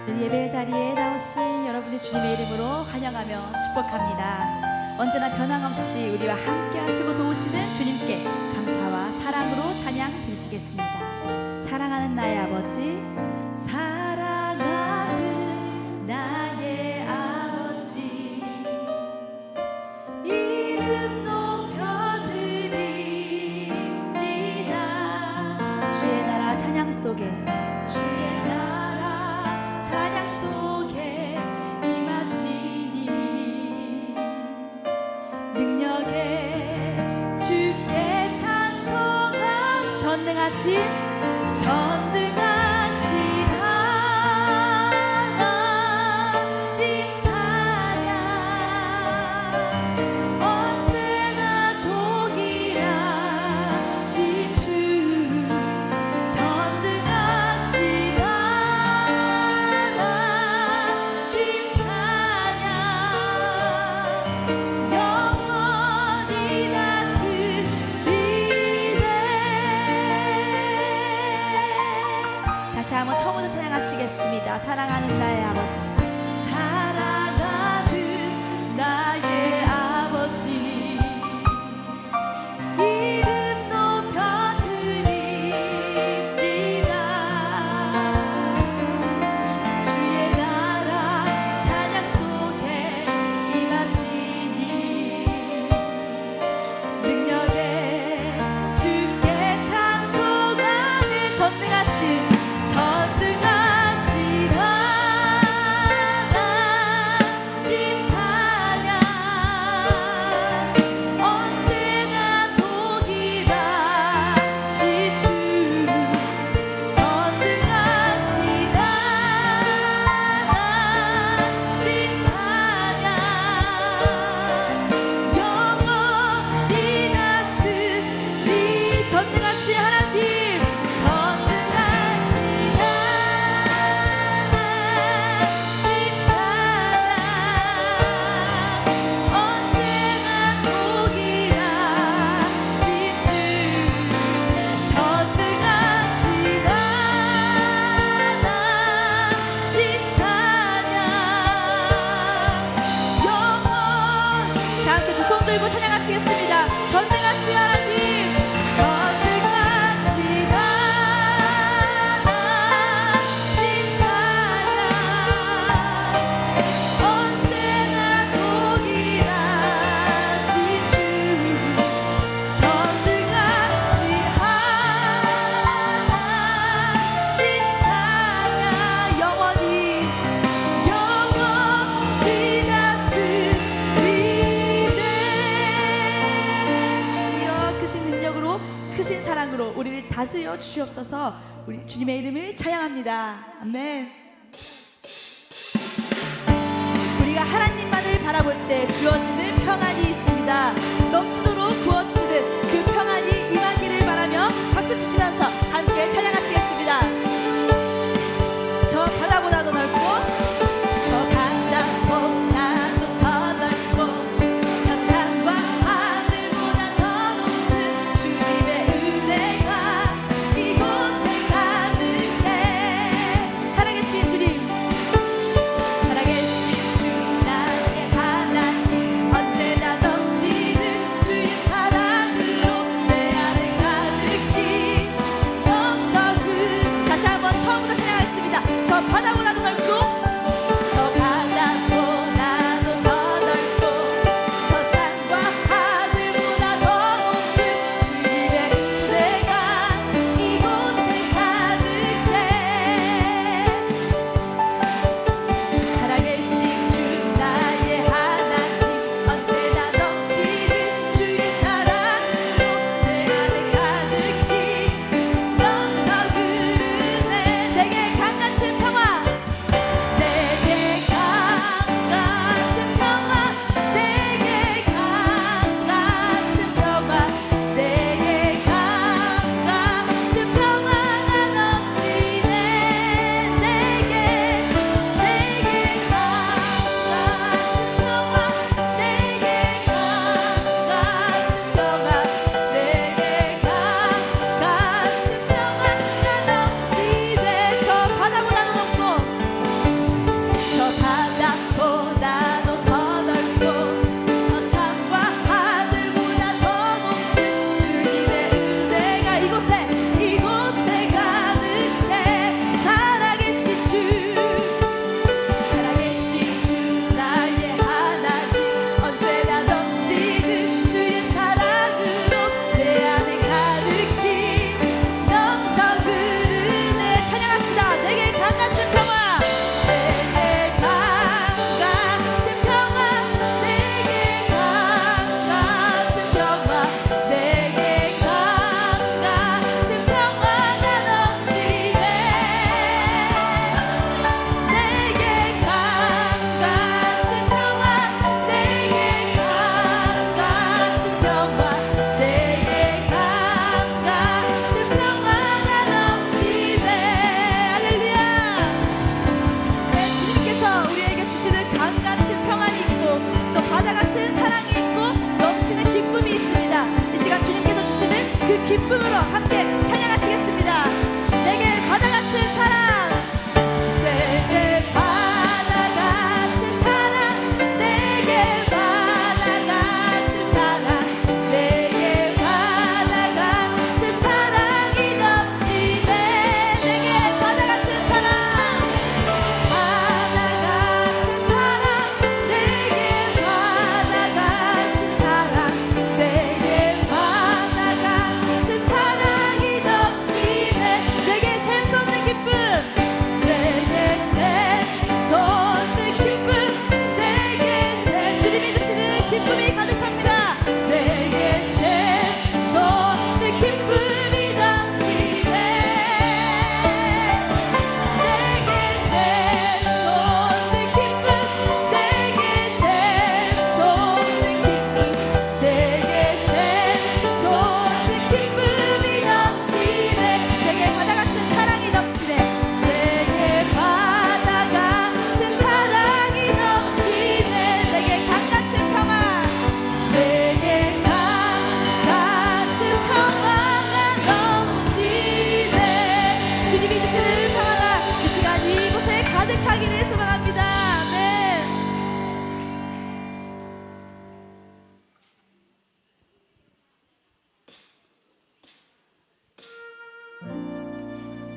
예배 자리에 나오신 여러분의 주님의 이름으로 환영하며 축복합니다. 언제나 변함없이 우리와 함께 하시고 도우시는 주님께 감사와 사랑으로 찬양 드리시겠습니다. 사랑하는 나의 아버지, 사랑하는 나의 아버지, 이름 높여드립니다. 주의 나라 찬양 속에, 주의 나라 찬양 속에 임하시니 능력에 주께 찬송한 전능하신 하나님 찬양, 언제나 동일하신 주 전능하신 하나님 찬양, 영원히 다스리네. 다시 한번 처음부터 찬양하시겠습니다. 사랑하는 나의 아버지, 사랑하는 나의 아버지, 이름 높여드립니다. 주의 나라 찬양 속에 임하시니 능력에 주께 찬송하는 전능하신 하나님 찬양, 언제나 동일하신 주 전능하신 하나님 찬양, 영원히 다스리. 전능하신 하나님, 전능하신 언제나 동일하신 주 전능하신 하나님 찬양, 영원. 다 함께 두 손 들고 찬양하시겠습니다. 전능하신 하나님, 전능하신 하나님 찬양, 언제나 동일하신 주 전능하신 하나님 찬양, 영원히 다스리네. 주여 크신 능력으로 크신 사랑으로 우리를 다스려 주시옵소서. 우리 주님의 이름을 찬양합니다. 아멘. 우리가 하나님만을 바라볼 때 주어지는 평안이 있습니다. 넘치도록 부어주시는 그 평안이 임하기를 바라며 박수 치시면서 함께 찬양하시겠습니다. 저 바다보다도 넓고, 저 바다보다도 더 넓고, 저 산과 하늘보다 더 높은 주님의 은혜가 이곳에 가득해. 살아계신 주님, 살아계신 주 나의 하나님, 언제나 넘치는 주의 사랑으로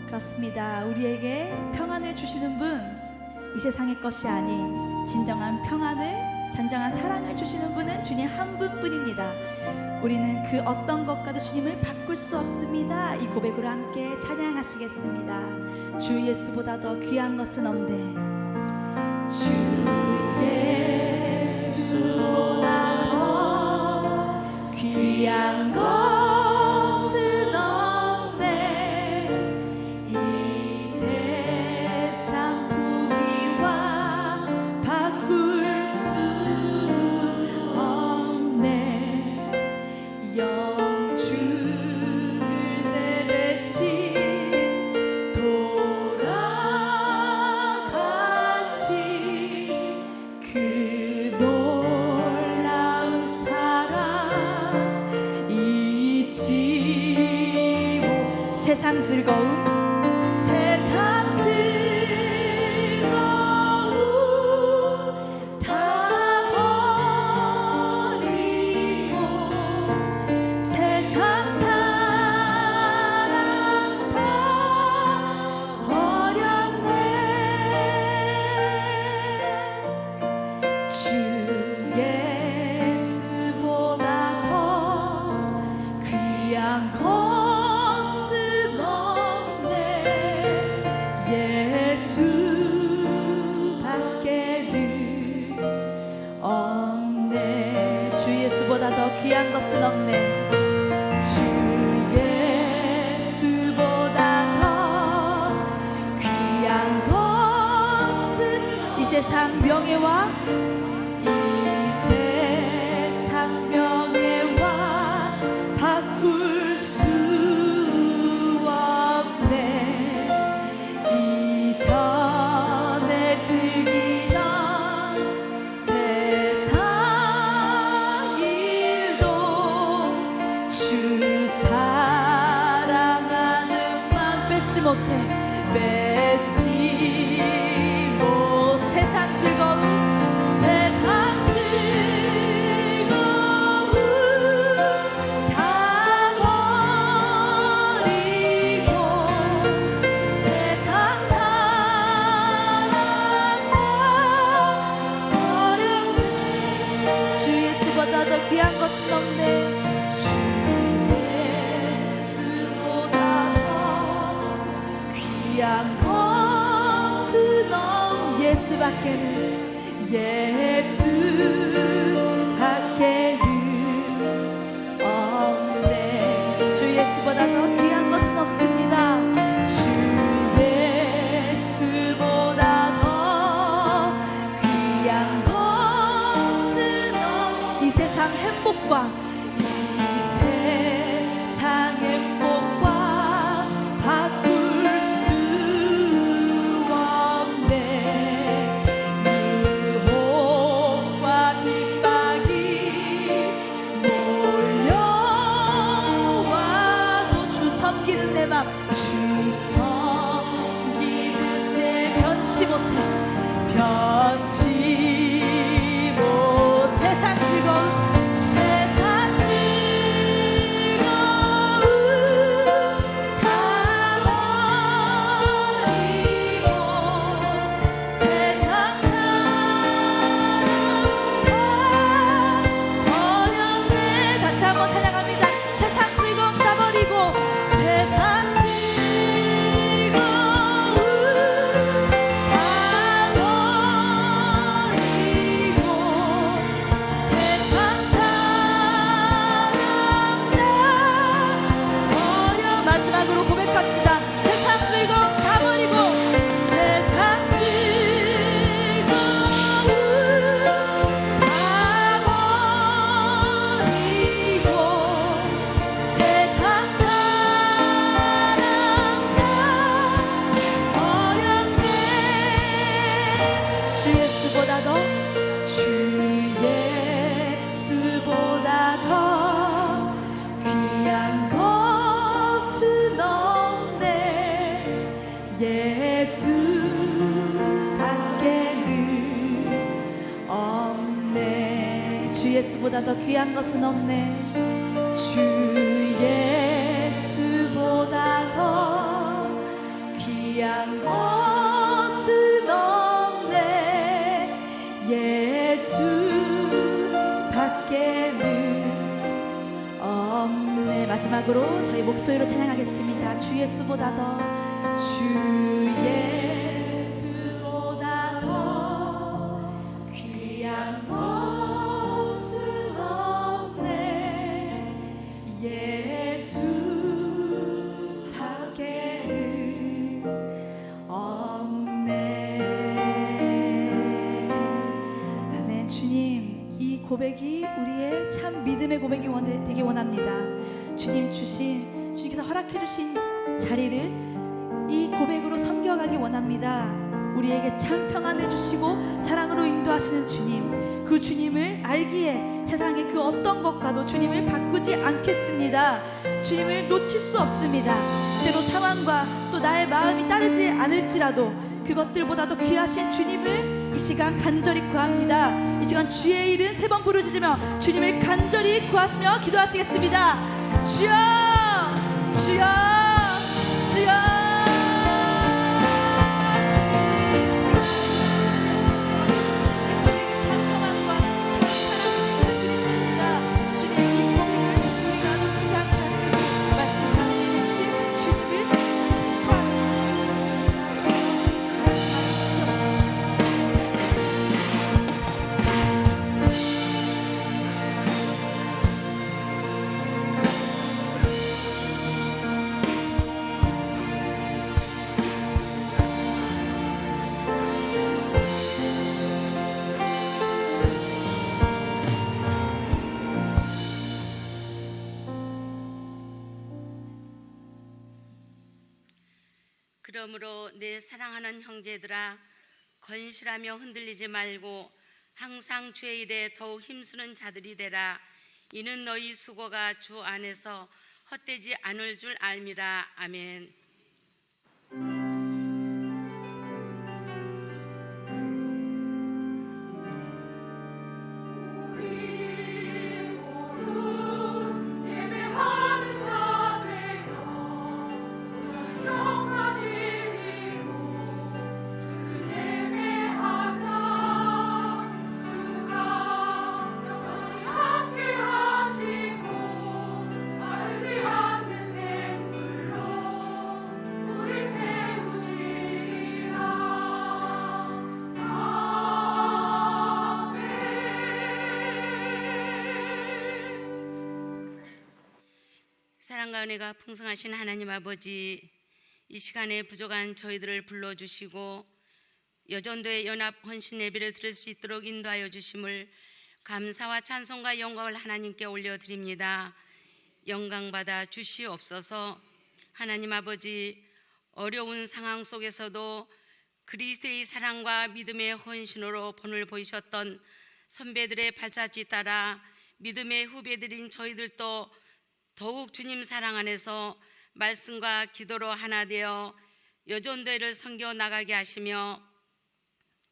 그렇습니다. 우리에게 평안을 주시는 분, 이 세상의 것이 아닌 진정한 평안을, 진정한 사랑을 주시는 분은 주님 한 분뿐입니다. 우리는 그 어떤 것과도 주님을 바꿀 수 없습니다. 이 고백으로 함께 찬양하시겠습니다. 주 예수보다 더 귀한 것은 없네. 주 예수보다 더 귀한 것은 없네. 이 세상 부귀와 바꿀 수 없네. 영주를 내 대신 돌아가신 그 놀라운 사랑 잊지 못. 세상 즐거움, 세상 즐거움 다 버리고 세상 자랑 다 버렸네. 주 예수보다 더 귀한 것은 없네. 예수밖에는 없네. 주 예수보다 더 귀한 것은 없네. 주 예수보다 더 귀한 것은 이 세상 명예와 이 세상 명예와 바꿀 수 없네. 이전에 즐기던 세상 일도 주 사랑하는 맘 뺏지 못해. 뺏지 못. 세상 즐거움, 세상 즐거움 다 버리고 세상 자랑 다 버렸네. 주 예수보다 더 귀한 것은 없네. 주 예수보다 더 귀한 것은 없네. 예수밖에는 없네. 주 예수보다 더 귀한 것은 없습니다. 주 예수보다 더 귀한 것은 없네. 이 세상 행복과 이 세상 행복과 바꿀 수 없네. 유혹과 핍박이 몰려와도 주 섬기는 내 맘, 주 섬기는 내 변치 못해. 변치 못. 세상 즐거움, 세상 즐거움 다 버리고 세상 자랑 다 버렸네. 다시 한번 찬양합니다. 세상 즐거움 다 버리고 세상 즐거움 다 버리고 세상 자랑 다 버려. 마지막으로 고백합시다. 세상 즐거움 다 버리고 세상 즐거움 다 버리고 세상 자랑 다 버렸네. 주 예수보다 더, 주 예수보다 더 귀한 것은 없네. 예수밖에는 없네. 주 예수보다 더 귀한 것은 없네. 주 예수보다 더 귀한 것은 없네 예수 밖에는 없네. 마지막으로 저희 목소리로 찬양하겠습니다. 주 예수보다 더 주 예수보다 더 귀한 것은 없네 예수 밖에는 없네. 아멘. 주님, 이 고백이 우리의 참 믿음의 고백이 되기 원합니다. 주님께서 허락해 주신 자리를 이 고백으로 섬겨가기 원합니다. 우리에게 참 평안을 주시고 사랑으로 인도하시는 주님, 그 주님을 알기에 세상의 그 어떤 것과도 주님을 바꾸지 않겠습니다. 주님을 놓칠 수 없습니다. 때로 상황과 또 나의 마음이 따르지 않을지라도 그것들보다도 귀하신 주님을 이 시간 간절히 구합니다. 이 시간 주의 이름 3번 부르짖으며 주님을 간절히 구하시며 기도하시겠습니다. 주여 주여 주여. 그러므로 내 사랑하는 형제들아 건실하며 흔들리지 말고 항상 주의 일에 더욱 힘쓰는 자들이 되라. 이는 너희 수고가 주 안에서 헛되지 않을 줄 알미라. 아멘. 사랑과 은혜가 풍성하신 하나님 아버지, 이 시간에 부족한 저희들을 불러주시고 여전도의 연합 헌신 예배를 드릴 수 있도록 인도하여 주심을 감사와 찬송과 영광을 하나님께 올려드립니다. 영광받아 주시옵소서. 하나님 아버지, 어려운 상황 속에서도 그리스도의 사랑과 믿음의 헌신으로 본을 보이셨던 선배들의 발자취 따라 믿음의 후배들인 저희들도 더욱 주님 사랑 안에서 말씀과 기도로 하나 되어 여전도회를 섬겨 나가게 하시며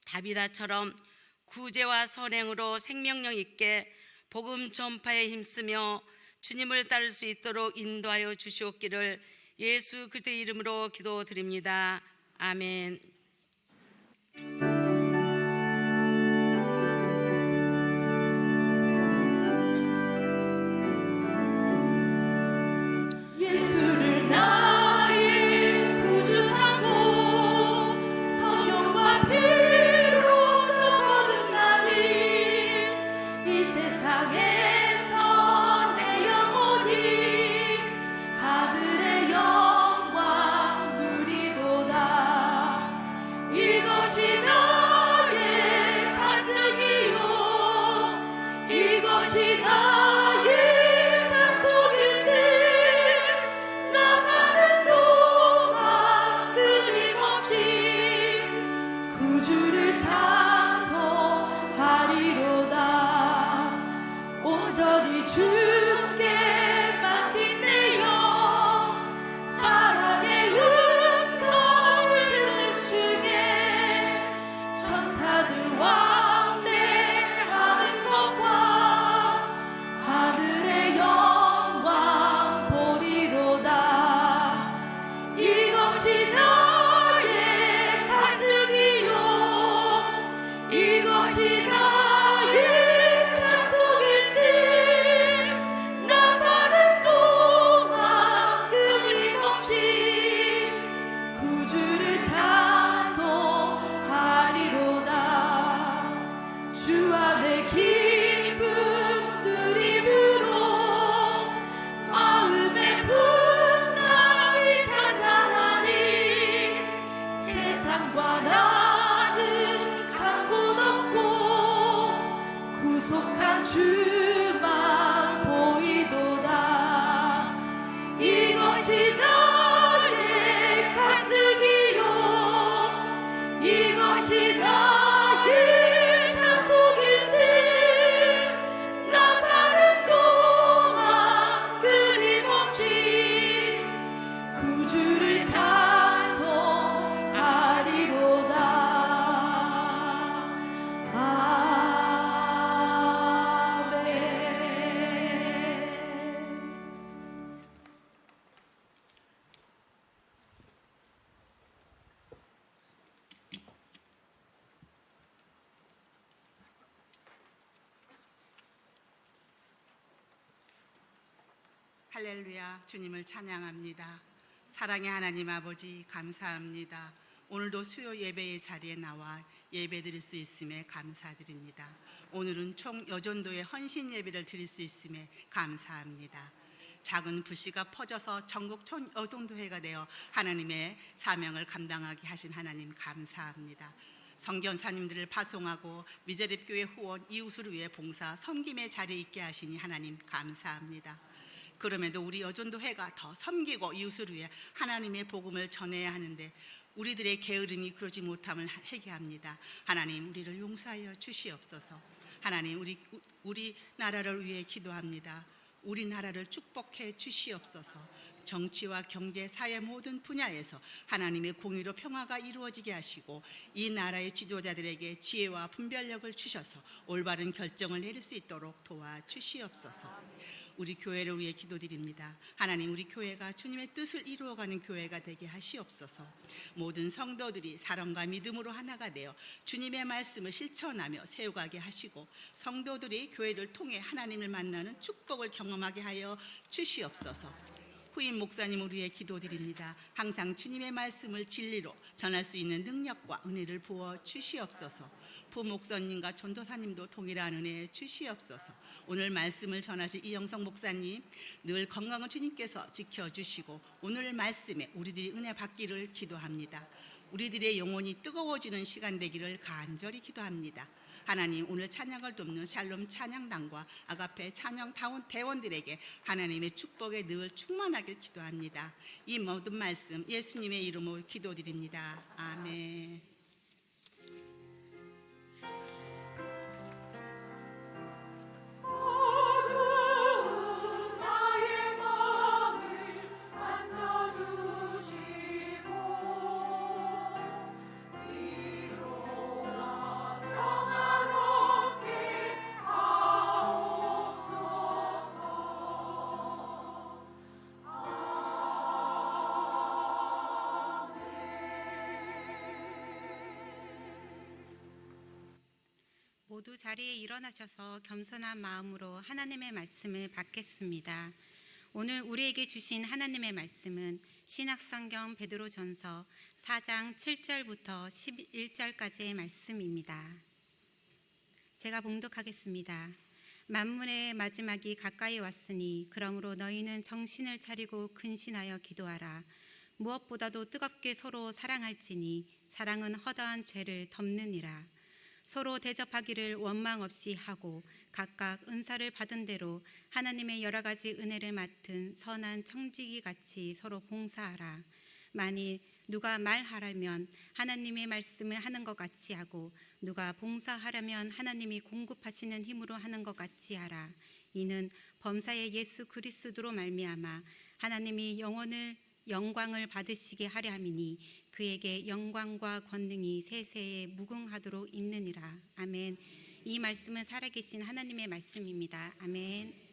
다비다처럼 구제와 선행으로 생명력 있게 복음 전파에 힘쓰며 주님을 따를 수 있도록 인도하여 주시옵기를 예수 그리스도의 이름으로 기도드립니다. 아멘. 예수를 나의 구주 삼고 성령과 피로써 거듭나리. 이 세상에서 내 영혼이 하늘의 영광 누리도다. 이것이 나 주를 찬송하리로다. 할렐루야, 주님을 찬양합니다. 사랑의 하나님 아버지, 감사합니다. 오늘도 수요 예배의 자리에 나와 예배드릴 수 있음에 감사드립니다. 오늘은 총 여전도의 헌신 예배를 드릴 수 있음에 감사합니다. 작은 불씨가 퍼져서 전국 총 여전도회가 되어 하나님의 사명을 감당하게 하신 하나님 감사합니다. 성견사님들을 파송하고 미제립교회 후원, 이웃을 위해 봉사, 섬김의 자리에 있게 하시니 하나님 감사합니다. 그럼에도 우리 여전도회가 더 섬기고 이웃을 위해 하나님의 복음을 전해야 하는데 우리들의 게으름이 그러지 못함을 회개합니다. 하나님, 우리를 용서하여 주시옵소서. 하나님, 우리 나라를 위해 기도합니다. 우리나라를 축복해 주시옵소서. 정치와 경제, 사회 모든 분야에서 하나님의 공의로 평화가 이루어지게 하시고 이 나라의 지도자들에게 지혜와 분별력을 주셔서 올바른 결정을 내릴 수 있도록 도와주시옵소서. 우리 교회를 위해 기도드립니다. 하나님, 우리 교회가 주님의 뜻을 이루어가는 교회가 되게 하시옵소서. 모든 성도들이 사랑과 믿음으로 하나가 되어 주님의 말씀을 실천하며 세워가게 하시고 성도들이 교회를 통해 하나님을 만나는 축복을 경험하게 하여 주시옵소서. 후임 목사님을 위해 기도드립니다. 항상 주님의 말씀을 진리로 전할 수 있는 능력과 은혜를 부어 주시옵소서. 부목사님과 전도사님도 동일한 은혜 주시옵소서. 오늘 말씀을 전하신 이영성 목사님 늘 건강한 주님께서 지켜주시고 오늘 말씀에 우리들이 은혜 받기를 기도합니다. 우리들의 영혼이 뜨거워지는 시간 되기를 간절히 기도합니다. 하나님, 오늘 찬양을 돕는 샬롬 찬양단과 아가페 찬양 대원들에게 하나님의 축복에 늘 충만하길 기도합니다. 이 모든 말씀 예수님의 이름으로 기도드립니다. 아멘. 모두 자리에 일어나셔서 겸손한 마음으로 하나님의 말씀을 받겠습니다. 오늘 우리에게 주신 하나님의 말씀은 신약성경 베드로전서 4장 7절부터 11절까지의 말씀입니다. 제가 봉독하겠습니다. 만물의 마지막이 가까이 왔으니 그러므로 너희는 정신을 차리고 근신하여 기도하라. 무엇보다도 뜨겁게 서로 사랑할지니 사랑은 허다한 죄를 덮느니라. 서로 대접하기를 원망 없이 하고 각각 은사를 받은 대로 하나님의 여러 가지 은혜를 맡은 선한 청지기 같이 서로 봉사하라. 만일 누가 말하려면 하나님의 말씀을 하는 것 같이 하고 누가 봉사하려면 하나님이 공급하시는 힘으로 하는 것 같이 하라. 이는 범사의 예수 그리스도로 말미암아 하나님이 영광을 받으시게 하려 함이니 그에게 영광과 권능이 세세에 무궁하도록 있느니라. 아멘. 이 말씀은 살아계신 하나님의 말씀입니다. 아멘.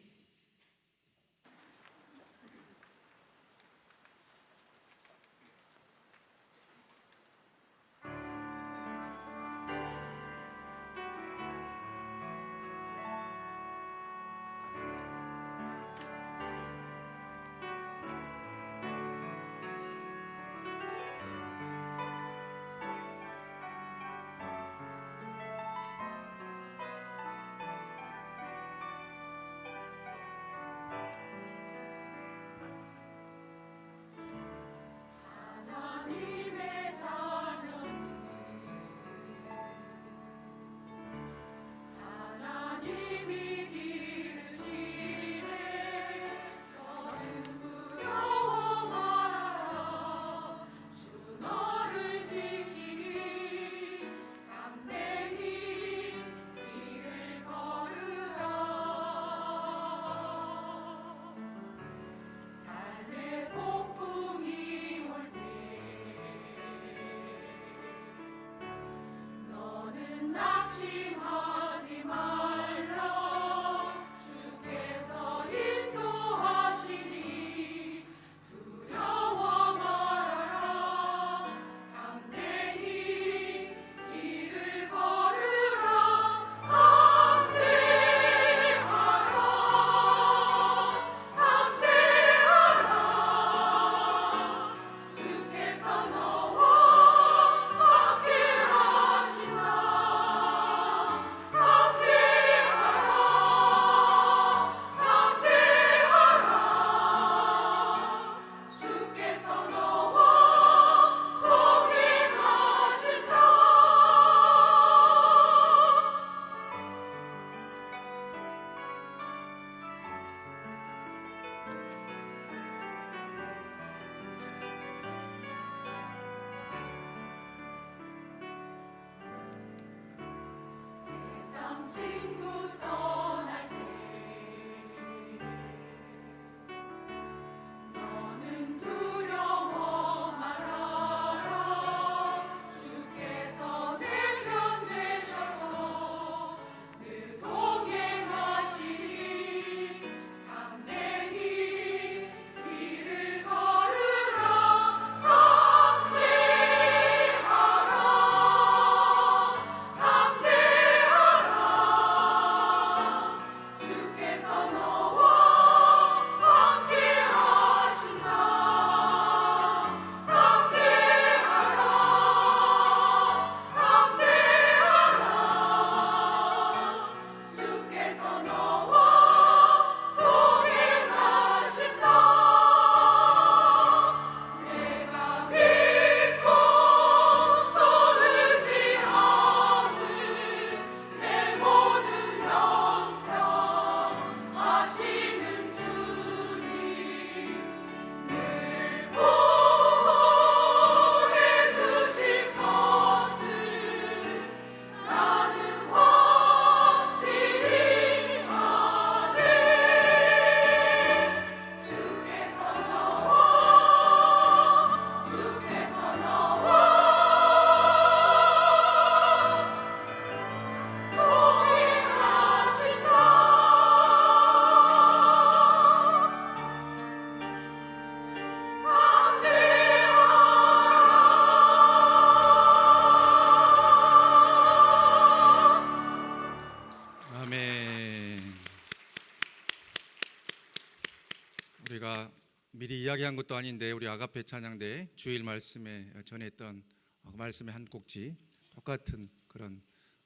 우리가 미리 이야기한 것도 아닌데 우리 아가페 찬양대 주일 말씀에 전했던 말씀의 한 꼭지 똑같은 그런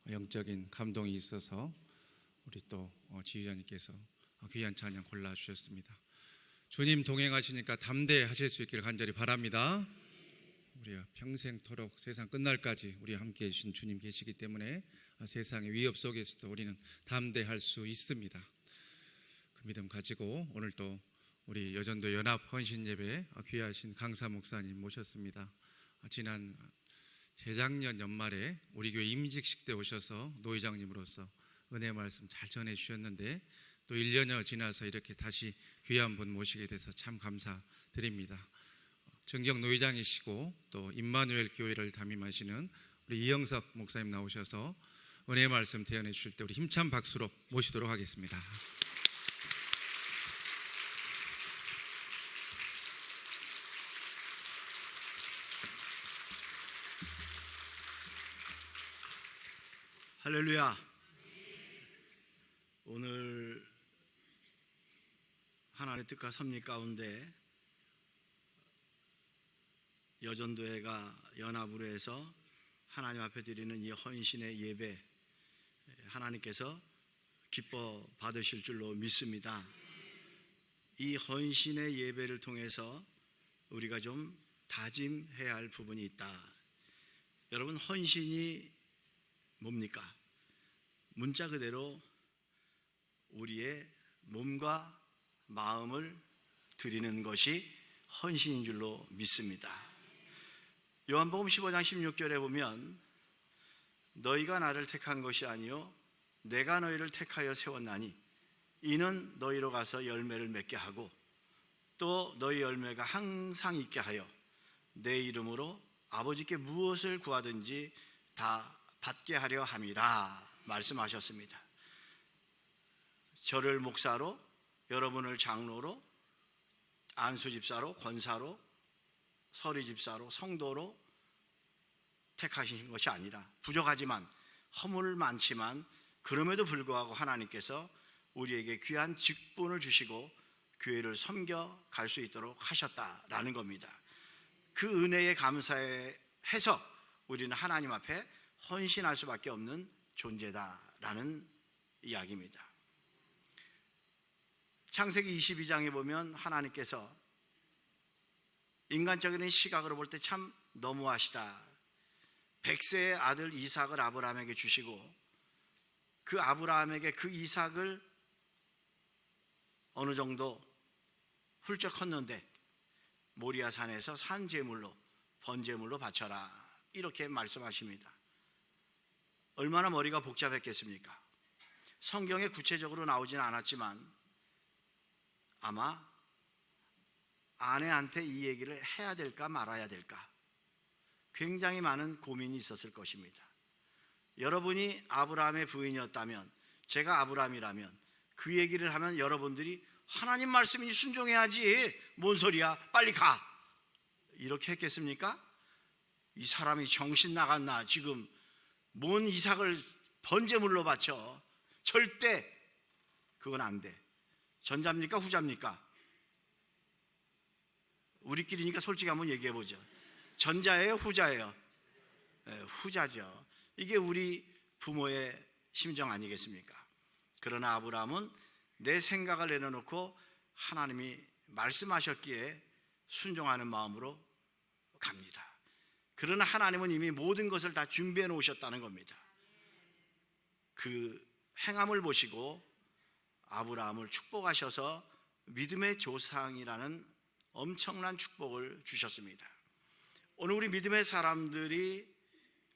영적인 감동이 있어서 우리 또 지휘자님께서 귀한 찬양 골라주셨습니다. 주님 동행하시니까 담대하실 수 있기를 간절히 바랍니다. 우리가 평생토록 세상 끝날까지 우리 함께 해주신 주님 계시기 때문에 세상의 위협 속에서도 우리는 담대할 수 있습니다. 그 믿음 가지고 오늘 또 우리 여전도 연합 헌신 예배 귀하신 강사 목사님 모셨습니다. 지난 재작년 연말에 우리 교회 임직식 때 오셔서 노회장님으로서 은혜 말씀 잘 전해 주셨는데 또 1년여 지나서 이렇게 다시 귀한 분 모시게 돼서 참 감사드립니다. 정경 노회장이시고 또 임마누엘 교회를 담임하시는 우리 이영석 목사님 나오셔서 은혜 말씀 대언해 주실 때 우리 힘찬 박수로 모시도록 하겠습니다. 할렐루야. 오늘 하나님의 뜻과 섭리 가운데 여전도회가 연합으로 해서 하나님 앞에 드리는 이 헌신의 예배 하나님께서 기뻐 받으실 줄로 믿습니다. 이 헌신의 예배를 통해서 우리가 좀 다짐해야 할 부분이 있다. 여러분, 헌신이 뭡니까? 문자 그대로 우리의 몸과 마음을 드리는 것이 헌신인 줄로 믿습니다. 요한복음 15장 16절에 보면 너희가 나를 택한 것이 아니요 내가 너희를 택하여 세웠나니 이는 너희로 가서 열매를 맺게 하고 또 너희 열매가 항상 있게 하여 내 이름으로 아버지께 무엇을 구하든지 다 받게 하려 함이라 말씀하셨습니다. 저를 목사로, 여러분을 장로로, 안수 집사로, 권사로, 서리 집사로, 성도로 택하신 것이 아니라 부족하지만 허물 많지만 그럼에도 불구하고 하나님께서 우리에게 귀한 직분을 주시고 교회를 섬겨 갈 수 있도록 하셨다라는 겁니다. 그 은혜에 감사해서 우리는 하나님 앞에 헌신할 수밖에 없는 존재다라는 이야기입니다. 창세기 22장에 보면 하나님께서 인간적인 시각으로 볼 때 참 너무하시다. 100세의 아들 이삭을 아브라함에게 주시고 그 아브라함에게 그 이삭을 어느 정도 훌쩍 컸는데 모리아 산에서 산제물로 번제물로 바쳐라 이렇게 말씀하십니다. 얼마나 머리가 복잡했겠습니까? 성경에 구체적으로 나오지는 않았지만 아마 아내한테 이 얘기를 해야 될까 말아야 될까 굉장히 많은 고민이 있었을 것입니다. 여러분이 아브라함의 부인이었다면, 제가 아브라함이라면 그 얘기를 하면 여러분들이 하나님 말씀이니 순종해야지, 뭔 소리야, 빨리 가, 이렇게 했겠습니까? 이 사람이 정신 나갔나, 지금 뭔 이삭을 번제물로 바쳐, 절대 그건 안 돼. 전자입니까 후자입니까? 우리끼리니까 솔직히 한번 얘기해 보죠. 전자예요 후자예요? 네, 후자죠. 이게 우리 부모의 심정 아니겠습니까? 그러나 아브라함은 내 생각을 내려놓고 하나님이 말씀하셨기에 순종하는 마음으로 갑니다. 그러나 하나님은 이미 모든 것을 다 준비해 놓으셨다는 겁니다. 그 행함을 보시고 아브라함을 축복하셔서 믿음의 조상이라는 엄청난 축복을 주셨습니다. 오늘 우리 믿음의 사람들이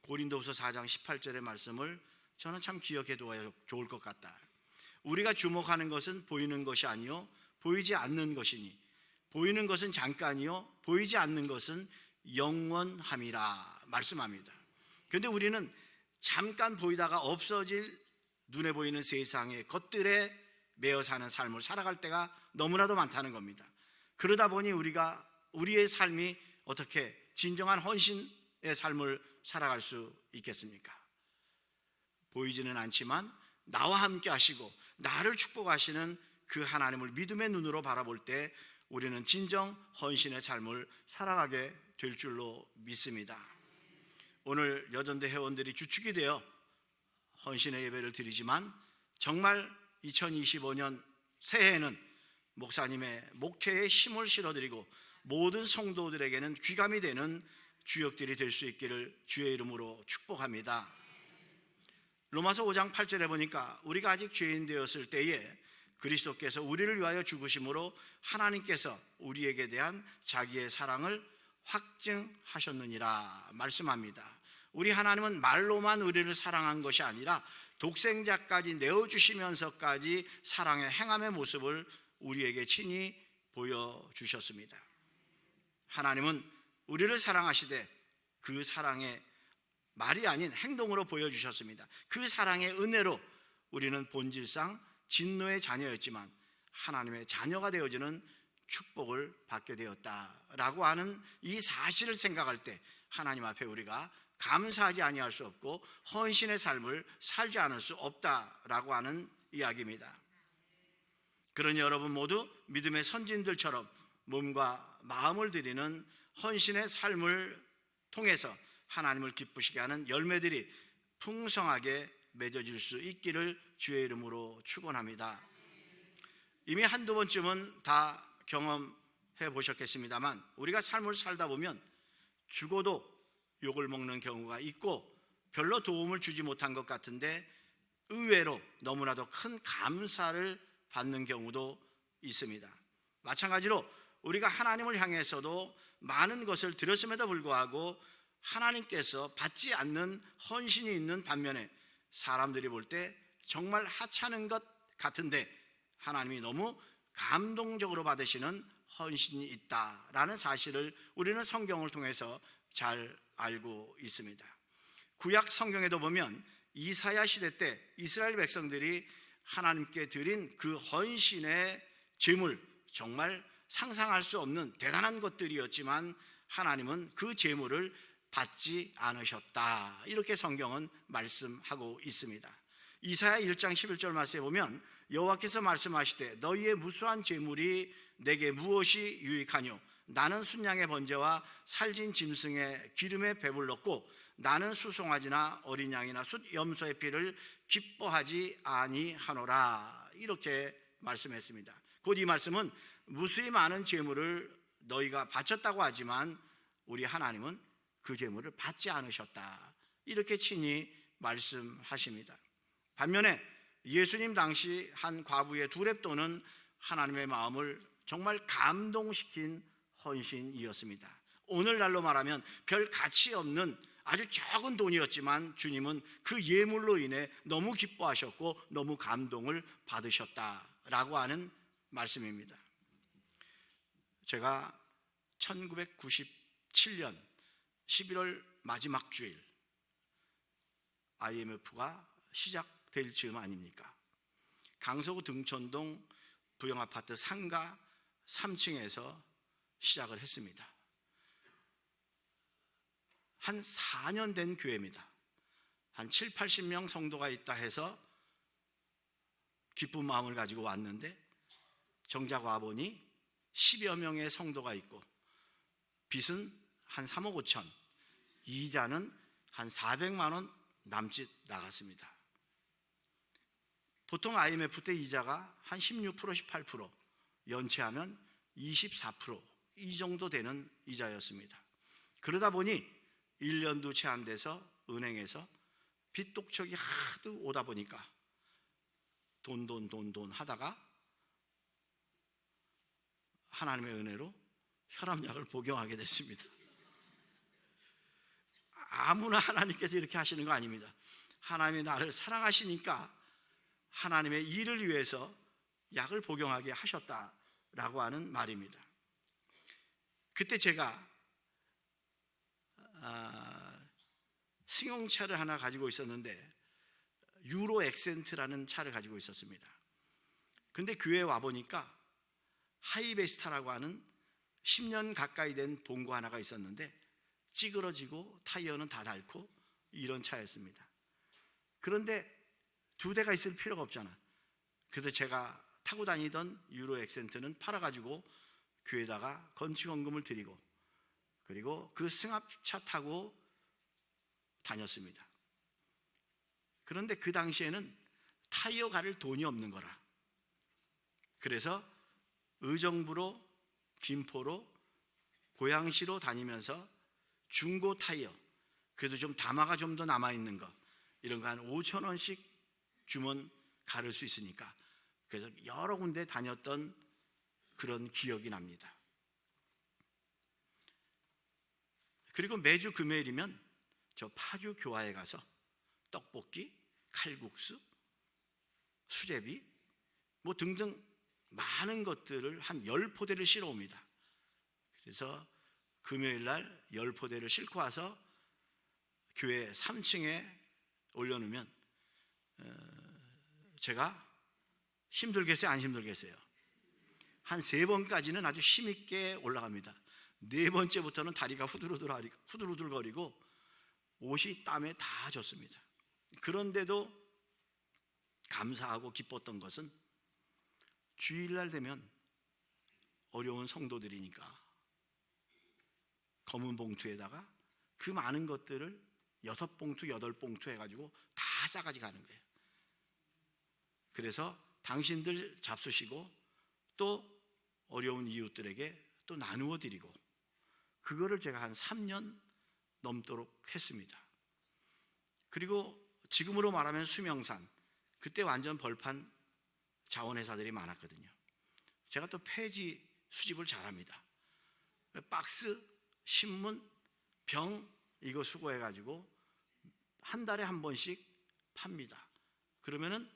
고린도후서 4장 18절의 말씀을 저는 참 기억해 두어야 좋을 것 같다. 우리가 주목하는 것은 보이는 것이 아니요 보이지 않는 것이니, 보이는 것은 잠깐이요 보이지 않는 것은 영원함이라 말씀합니다. 그런데 우리는 잠깐 보이다가 없어질 눈에 보이는 세상의 것들에 매여 사는 삶을 살아갈 때가 너무나도 많다는 겁니다. 그러다 보니 우리가 우리의 삶이 어떻게 진정한 헌신의 삶을 살아갈 수 있겠습니까? 보이지는 않지만 나와 함께 하시고 나를 축복하시는 그 하나님을 믿음의 눈으로 바라볼 때 우리는 진정 헌신의 삶을 살아가게 될 줄로 믿습니다. 오늘 여전대 회원들이 주축이 되어 헌신의 예배를 드리지만 정말 2025년 새해에는 목사님의 목회에 힘을 실어드리고 모든 성도들에게는 귀감이 되는 주역들이 될 수 있기를 주의 이름으로 축복합니다. 로마서 5장 8절에 보니까 우리가 아직 죄인 되었을 때에 그리스도께서 우리를 위하여 죽으심으로 하나님께서 우리에게 대한 자기의 사랑을 확증하셨느니라 말씀합니다. 우리 하나님은 말로만 우리를 사랑한 것이 아니라 독생자까지 내어주시면서까지 사랑의 행함의 모습을 우리에게 친히 보여주셨습니다. 하나님은 우리를 사랑하시되 그 사랑의 말이 아닌 행동으로 보여주셨습니다. 그 사랑의 은혜로 우리는 본질상 진노의 자녀였지만 하나님의 자녀가 되어지는 축복을 받게 되었다라고 하는 이 사실을 생각할 때 하나님 앞에 우리가 감사하지 아니할 수 없고 헌신의 삶을 살지 않을 수 없다라고 하는 이야기입니다. 그러니 여러분 모두 믿음의 선진들처럼 몸과 마음을 드리는 헌신의 삶을 통해서 하나님을 기쁘시게 하는 열매들이 풍성하게 맺어질 수 있기를 주의 이름으로 축원합니다. 이미 한두 번쯤은 다 경험해 보셨겠습니다만 우리가 삶을 살다 보면 죽어도 욕을 먹는 경우가 있고 별로 도움을 주지 못한 것 같은데 의외로 너무나도 큰 감사를 받는 경우도 있습니다. 마찬가지로 우리가 하나님을 향해서도 많은 것을 들었음에도 불구하고 하나님께서 받지 않는 헌신이 있는 반면에 사람들이 볼 때 정말 하찮은 것 같은데 하나님이 너무 감동적으로 받으시는 헌신이 있다라는 사실을 우리는 성경을 통해서 잘 알고 있습니다. 구약 성경에도 보면 이사야 시대 때 이스라엘 백성들이 하나님께 드린 그 헌신의 제물, 정말 상상할 수 없는 대단한 것들이었지만 하나님은 그 제물을 받지 않으셨다, 이렇게 성경은 말씀하고 있습니다. 이사야 1장 11절 말씀에 보면 여호와께서 말씀하시되 너희의 무수한 제물이 내게 무엇이 유익하뇨? 나는 순양의 번제와 살진 짐승의 기름에 배불렀고 나는 수송아지나 어린 양이나 숫 염소의 피를 기뻐하지 아니하노라, 이렇게 말씀했습니다. 곧 이 말씀은 무수히 많은 제물을 너희가 바쳤다고 하지만 우리 하나님은 그 제물을 받지 않으셨다, 이렇게 친히 말씀하십니다. 반면에 예수님 당시 한 과부의 두렙돈은 하나님의 마음을 정말 감동시킨 헌신이었습니다. 오늘날로 말하면 별 가치 없는 아주 적은 돈이었지만 주님은 그 예물로 인해 너무 기뻐하셨고 너무 감동을 받으셨다라고 하는 말씀입니다. 제가 1997년 11월 마지막 주일 IMF가 시작될 즈음 아닙니까? 강서구 등촌동 부영아파트 상가 3층에서 시작을 했습니다. 한 4년 된 교회입니다. 한 7, 80명 성도가 있다 해서 기쁜 마음을 가지고 왔는데 정작 와보니 10여 명의 성도가 있고 빚은 한 3억 5천, 이자는 한 400만 원 남짓 나갔습니다. 보통 IMF 때 이자가 한 16%, 18%, 연체하면 24%이 정도 되는 이자였습니다. 그러다 보니 1년도 채 안 돼서 은행에서 빚 독촉이 하도 오다 보니까 돈 하다가 하나님의 은혜로 혈압약을 복용하게 됐습니다. 아무나 하나님께서 이렇게 하시는 거 아닙니다. 하나님이 나를 사랑하시니까 하나님의 일을 위해서 약을 복용하게 하셨다라고 하는 말입니다. 그때 제가 승용차를 하나 가지고 있었는데 유로 엑센트라는 차를 가지고 있었습니다. 근데 교회에 와보니까 하이베스타라고 하는 10년 가까이 된 봉고 하나가 있었는데 찌그러지고 타이어는 다 닳고 이런 차였습니다. 그런데 두 대가 있을 필요가 없잖아. 그래서 제가 타고 다니던 유로 엑센트는 팔아가지고 교회에다가 건축원금을 드리고 그리고 그 승합차 타고 다녔습니다. 그런데 그 당시에는 타이어 갈을 돈이 없는 거라. 그래서 의정부로 김포로 고양시로 다니면서 중고 타이어, 그래도 좀 담화가 좀 더 남아있는 거 이런 거 한 5천 원씩 주면 가를 수 있으니까 그래서 여러 군데 다녔던 그런 기억이 납니다. 그리고 매주 금요일이면 저 파주 교화에 가서 떡볶이, 칼국수, 수제비 뭐 등등 많은 것들을 한 10포대를 실어 옵니다. 그래서 금요일 날 10포대를 싣고 와서 교회 3층에 올려놓으면 제가 힘들겠어요? 안 힘들겠어요? 한 3번까지는 아주 힘있게 올라갑니다. 4번째부터는 다리가 후들후들거리고 옷이 땀에 다 젖습니다. 그런데도 감사하고 기뻤던 것은 주일날 되면 어려운 성도들이니까 검은 봉투에다가 그 많은 것들을 6봉투, 8봉투 해가지고 다 싸가지 가는 거예요. 그래서 당신들 잡수시고 또 어려운 이웃들에게 또 나누어 드리고 그거를 제가 한 3년 넘도록 했습니다. 그리고 지금으로 말하면 수명산, 그때 완전 벌판 자원회사들이 많았거든요. 제가 또 폐지 수집을 잘합니다. 박스, 신문, 병 이거 수거해가지고 한 달에 한 번씩 팝니다. 그러면은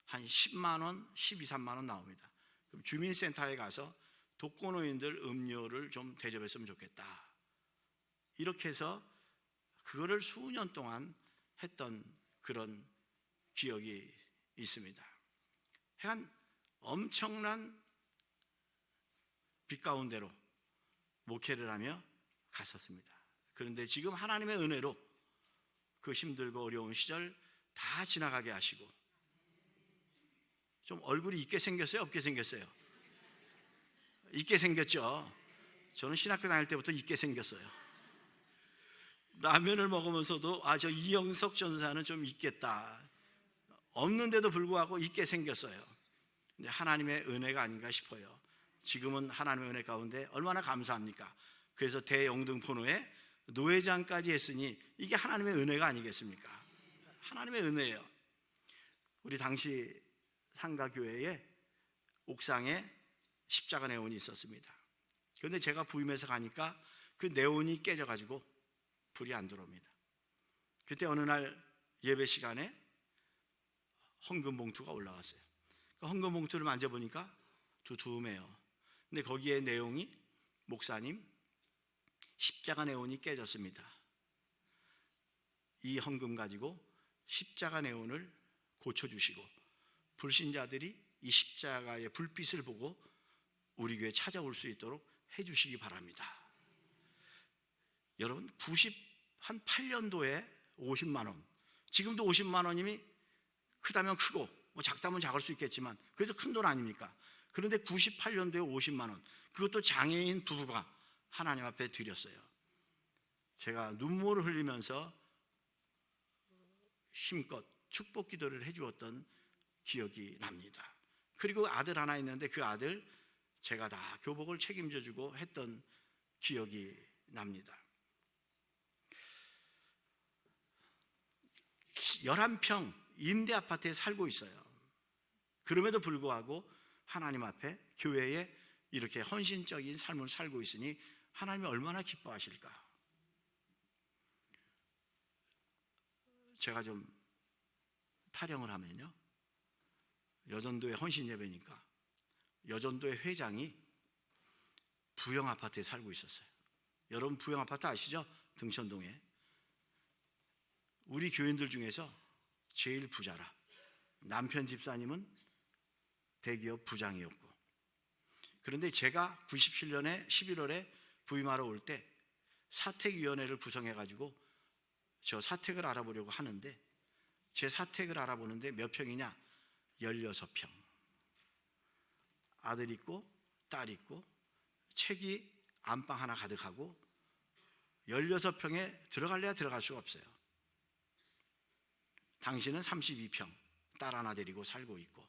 한 10만 원, 12, 13만 원 나옵니다. 그럼 주민센터에 가서 독거노인들 음료를 좀 대접했으면 좋겠다. 이렇게 해서 그거를 수년 동안 했던 그런 기억이 있습니다. 한 엄청난 빛 가운데로 목회를 하며 갔었습니다. 그런데 지금 하나님의 은혜로 그 힘들고 어려운 시절 다 지나가게 하시고 좀 얼굴이 있게 생겼어요? 없게 생겼어요? 있게 생겼죠. 저는 신학교 다닐 때부터 있게 생겼어요. 라면을 먹으면서도 저 이영석 전사는 좀 있겠다. 없는데도 불구하고 있게 생겼어요. 근데 하나님의 은혜가 아닌가 싶어요. 지금은 하나님의 은혜 가운데 얼마나 감사합니까? 그래서 대영등포노에 노회장까지 했으니 이게 하나님의 은혜가 아니겠습니까? 하나님의 은혜예요. 우리 당시 상가교회에 옥상에 십자가 네온이 있었습니다. 그런데 제가 부임해서 가니까 그 네온이 깨져가지고 불이 안 들어옵니다. 그때 어느 날 예배 시간에 헌금 봉투가 올라왔어요. 그 헌금 봉투를 만져보니까 두툼해요. 근데 거기에 내용이 목사님 십자가 네온이 깨졌습니다. 이 헌금 가지고 십자가 네온을 고쳐주시고 불신자들이 이 십자가의 불빛을 보고 우리 교회 찾아올 수 있도록 해주시기 바랍니다. 여러분 98년도에 50만 원, 지금도 50만 원이면 크다면 크고 뭐 작다면 작을 수 있겠지만 그래도 큰 돈 아닙니까? 그런데 98년도에 50만 원, 그것도 장애인 부부가 하나님 앞에 드렸어요. 제가 눈물을 흘리면서 힘껏 축복 기도를 해주었던 기억이 납니다. 그리고 아들 하나 있는데 그 아들 제가 다 교복을 책임져 주고 했던 기억이 납니다. 11평 임대 아파트에 살고 있어요. 그럼에도 불구하고 하나님 앞에 교회에 이렇게 헌신적인 삶을 살고 있으니 하나님이 얼마나 기뻐하실까. 제가 좀 타령을 하면요, 여전도의 헌신 예배니까 여전도의 회장이 부영 아파트에 살고 있었어요. 여러분 부영 아파트 아시죠? 등천동에. 우리 교인들 중에서 제일 부자라. 남편 집사님은 대기업 부장이었고, 그런데 제가 97년에 11월에 부임하러 올 때 사택위원회를 구성해가지고 저 사택을 알아보려고 하는데, 제 사택을 알아보는데 몇 평이냐? 16평. 아들 있고 딸 있고 책이 안방 하나 가득하고 16평에 들어갈래야 들어갈 수가 없어요. 당신은 32평 딸 하나 데리고 살고 있고,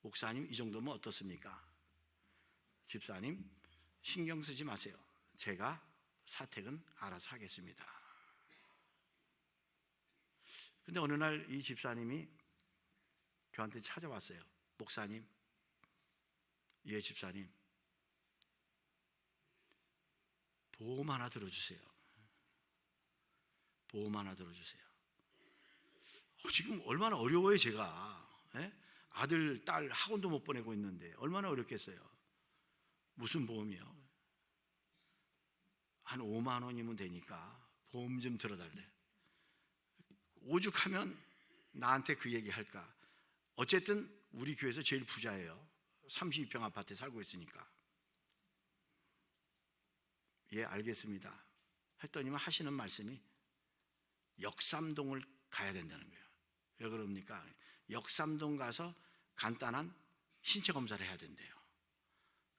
목사님 이 정도면 어떻습니까? 집사님 신경 쓰지 마세요. 제가 사택은 알아서 하겠습니다. 근데 어느 날 이 집사님이 저한테 찾아왔어요. 목사님, 예 집사님, 보험 하나 들어주세요. 보험 하나 들어주세요. 지금 얼마나 어려워요 제가. 예? 아들, 딸 학원도 못 보내고 있는데 얼마나 어렵겠어요. 무슨 보험이요? 한 5만 원이면 되니까 보험 좀 들어달래. 오죽하면 나한테 그 얘기 할까. 어쨌든 우리 교회에서 제일 부자예요. 32평 아파트에 살고 있으니까. 예, 알겠습니다 했더니만 하시는 말씀이 역삼동을 가야 된다는 거예요. 왜 그럽니까? 역삼동 가서 간단한 신체 검사를 해야 된대요.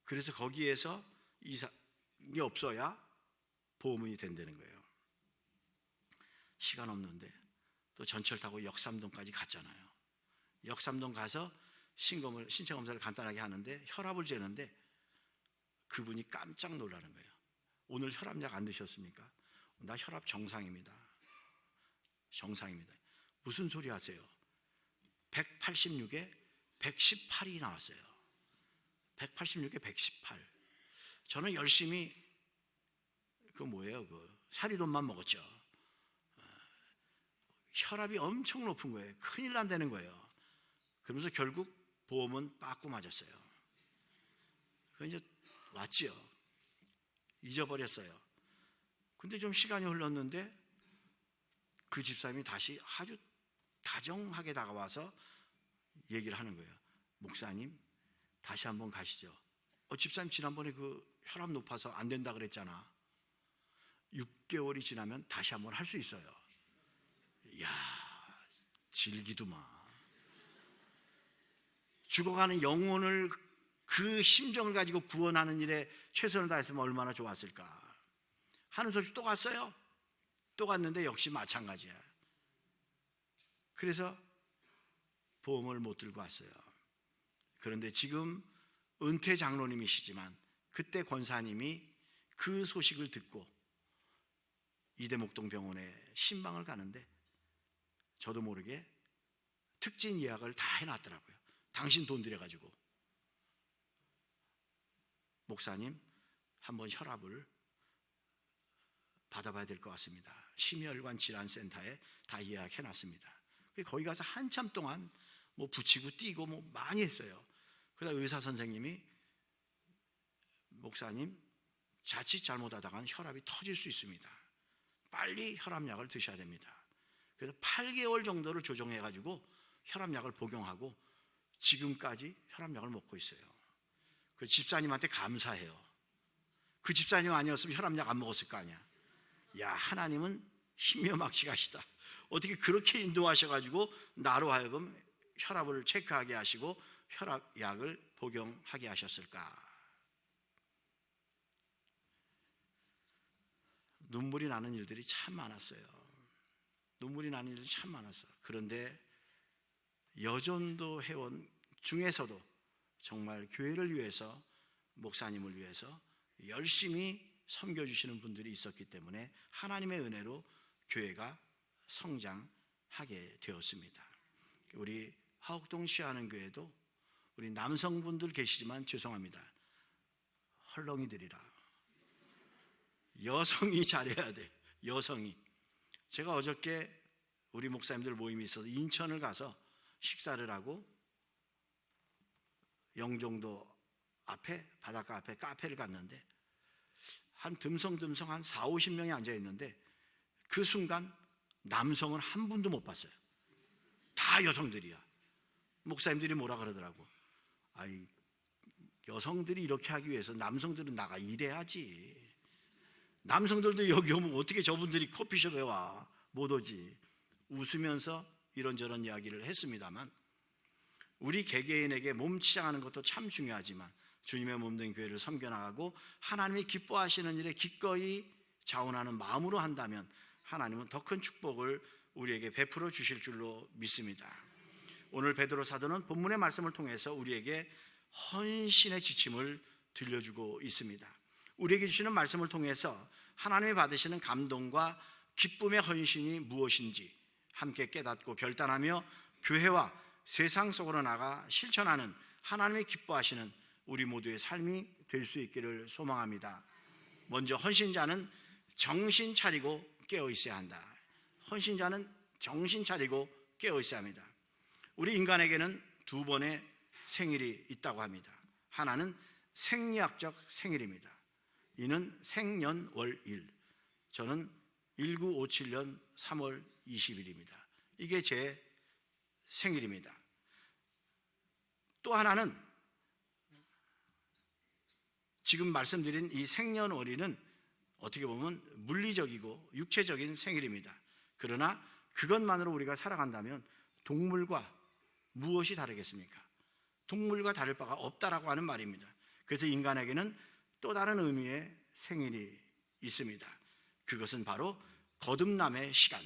그래서 거기에서 이상이 없어야 보험이 된다는 거예요. 시간 없는데 또 전철 타고 역삼동까지 갔잖아요. 역삼동 가서 신체 검사를 간단하게 하는데 혈압을 재는데 그분이 깜짝 놀라는 거예요. 오늘 혈압약 안 드셨습니까? 나 혈압 정상입니다. 정상입니다. 무슨 소리 하세요? 186에 118이 나왔어요. 186에 118. 저는 열심히 그 뭐예요? 그 사리돈만 먹었죠. 혈압이 엄청 높은 거예요. 큰일 난다는 거예요. 그러면서 결국 보험은 빠꾸 맞았어요. 그래서 이제 왔지요. 잊어버렸어요. 근데 좀 시간이 흘렀는데 그 집사님이 다시 아주 다정하게 다가와서 얘기를 하는 거예요. 목사님, 다시 한번 가시죠. 집사님 지난번에 그 혈압 높아서 안 된다 그랬잖아. 6개월이 지나면 다시 한번 할 수 있어요. 이야, 질기도마. 죽어가는 영혼을 그 심정을 가지고 구원하는 일에 최선을 다했으면 얼마나 좋았을까. 하는 소식 또 갔어요. 또 갔는데 역시 마찬가지야. 그래서 보험을 못 들고 왔어요. 그런데 지금 은퇴 장로님이시지만 그때 권사님이 그 소식을 듣고 이대목동병원에 신방을 가는데 저도 모르게 특진 예약을 다 해놨더라고요. 당신 돈 들여가지고. 목사님, 한번 혈압을 받아봐야 될 것 같습니다. 심혈관 질환센터에 다 예약해놨습니다. 거기 가서 한참 동안 뭐 붙이고 띄고 뭐 많이 했어요. 그러다 의사 선생님이 목사님 자칫 잘못하다가는 혈압이 터질 수 있습니다. 빨리 혈압약을 드셔야 됩니다. 그래서 8개월 정도를 조정해가지고 혈압약을 복용하고 지금까지 혈압약을 먹고 있어요. 그 집사님한테 감사해요. 그 집사님 아니었으면 혈압약 안 먹었을 거 아니야. 야, 하나님은 신묘막시가시다. 어떻게 그렇게 인도하셔가지고 나로 하여금 혈압을 체크하게 하시고 혈압약을 복용하게 하셨을까? 눈물이 나는 일들이 참 많았어요. 눈물이 나는 일들이 참 많았어. 그런데 여전도 회원 중에서도 정말 교회를 위해서, 목사님을 위해서 열심히 섬겨주시는 분들이 있었기 때문에 하나님의 은혜로 교회가 성장하게 되었습니다. 우리 하옥동 시하는 교회도 우리 남성분들 계시지만 죄송합니다. 헐렁이들이라. 여성이 잘해야 돼. 여성이. 제가 어저께 우리 목사님들 모임이 있어서 인천을 가서 식사를 하고 영종도 앞에, 바닷가 앞에 카페를 갔는데 한 듬성듬성 한 40-50명이 앉아있는데 그 순간 남성은 한 분도 못 봤어요. 다 여성들이야. 목사님들이 뭐라 그러더라고. 아이, 여성들이 이렇게 하기 위해서 남성들은 나가 일해야지. 남성들도 여기 오면 어떻게 저분들이 커피숍에 와? 못 오지. 웃으면서 이런저런 이야기를 했습니다만, 우리 개개인에게 몸 치장하는 것도 참 중요하지만 주님의 몸된 교회를 섬겨나가고 하나님이 기뻐하시는 일에 기꺼이 자원하는 마음으로 한다면 하나님은 더 큰 축복을 우리에게 베풀어 주실 줄로 믿습니다. 오늘 베드로 사도는 본문의 말씀을 통해서 우리에게 헌신의 지침을 들려주고 있습니다. 우리에게 주시는 말씀을 통해서 하나님이 받으시는 감동과 기쁨의 헌신이 무엇인지 함께 깨닫고 결단하며 교회와 세상 속으로 나가 실천하는 하나님이 기뻐하시는 우리 모두의 삶이 될 수 있기를 소망합니다. 먼저 헌신자는 정신 차리고 깨어 있어야 한다. 헌신자는 정신 차리고 깨어 있어야 합니다. 우리 인간에게는 두 번의 생일이 있다고 합니다. 하나는 생리학적 생일입니다. 이는 생년월일. 저는 1957년 3월 20일입니다. 이게 제 생일입니다. 또 하나는 지금 말씀드린 이 생년월일은 어떻게 보면 물리적이고 육체적인 생일입니다. 그러나 그것만으로 우리가 살아간다면 동물과 무엇이 다르겠습니까? 동물과 다를 바가 없다라고 하는 말입니다. 그래서 인간에게는 또 다른 의미의 생일이 있습니다. 그것은 바로 거듭남의 시간,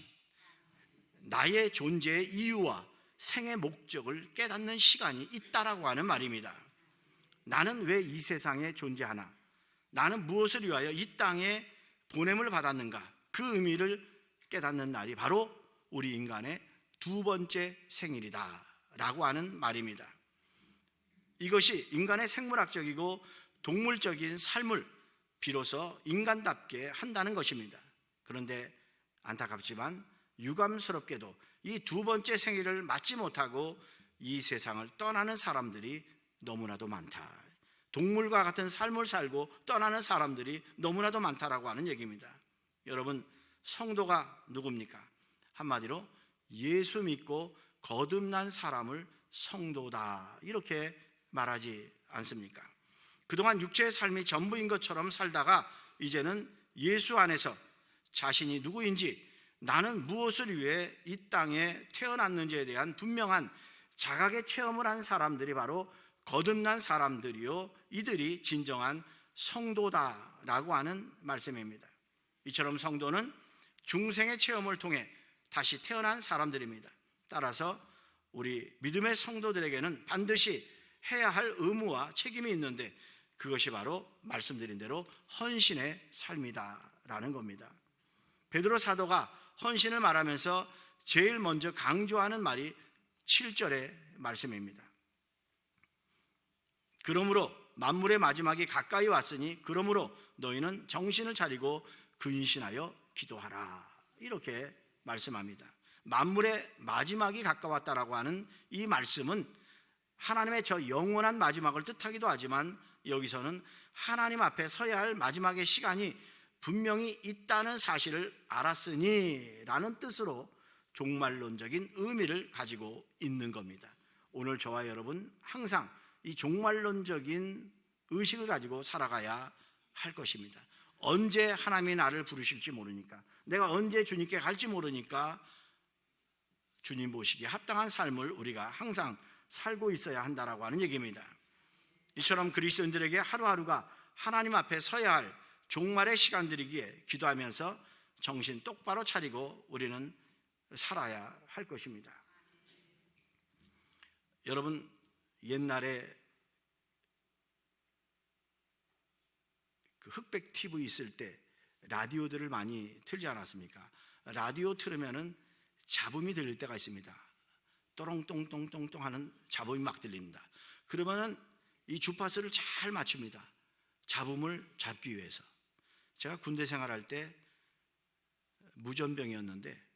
나의 존재의 이유와 생의 목적을 깨닫는 시간이 있다라고 하는 말입니다. 나는 왜 이 세상에 존재하나? 나는 무엇을 위하여 이 땅에 보냄을 받았는가? 그 의미를 깨닫는 날이 바로 우리 인간의 두 번째 생일이다 라고 하는 말입니다. 이것이 인간의 생물학적이고 동물적인 삶을 비로소 인간답게 한다는 것입니다. 그런데 안타깝지만 유감스럽게도 이 두 번째 생일을 맞지 못하고 이 세상을 떠나는 사람들이 너무나도 많다. 동물과 같은 삶을 살고 떠나는 사람들이 너무나도 많다라고 하는 얘기입니다. 여러분, 성도가 누굽니까? 한마디로 예수 믿고 거듭난 사람을 성도다 이렇게 말하지 않습니까? 그동안 육체의 삶이 전부인 것처럼 살다가 이제는 예수 안에서 자신이 누구인지, 나는 무엇을 위해 이 땅에 태어났는지에 대한 분명한 자각의 체험을 한 사람들이 바로 거듭난 사람들이요, 이들이 진정한 성도다라고 하는 말씀입니다. 이처럼 성도는 중생의 체험을 통해 다시 태어난 사람들입니다. 따라서 우리 믿음의 성도들에게는 반드시 해야 할 의무와 책임이 있는데 그것이 바로 말씀드린 대로 헌신의 삶이다라는 겁니다. 베드로 사도가 헌신을 말하면서 제일 먼저 강조하는 말이 7절의 말씀입니다. 그러므로 만물의 마지막이 가까이 왔으니 그러므로 너희는 정신을 차리고 근신하여 기도하라. 이렇게 말씀합니다. 만물의 마지막이 가까웠다라고 하는 이 말씀은 하나님의 저 영원한 마지막을 뜻하기도 하지만 여기서는 하나님 앞에 서야 할 마지막의 시간이 분명히 있다는 사실을 알았으니 라는 뜻으로 종말론적인 의미를 가지고 있는 겁니다. 오늘 저와 여러분 항상 이 종말론적인 의식을 가지고 살아가야 할 것입니다. 언제 하나님이 나를 부르실지 모르니까, 내가 언제 주님께 갈지 모르니까 주님 모시기에 합당한 삶을 우리가 항상 살고 있어야 한다라고 하는 얘기입니다. 이처럼 그리스도인들에게 하루하루가 하나님 앞에 서야 할 종말의 시간들이기에 기도하면서 정신 똑바로 차리고 우리는 살아야 할 것입니다. 여러분, 옛날에 그 흑백 TV 있을 때 라디오들을 많이 틀지 않았습니까? 라디오 틀으면은 잡음이 들릴 때가 있습니다. 또롱똥똥똥똥 하는 잡음이 막 들립니다. 그러면은 이 주파수를 잘 맞춥니다. 잡음을 잡기 위해서. 제가 군대 생활할 때 무전병이었는데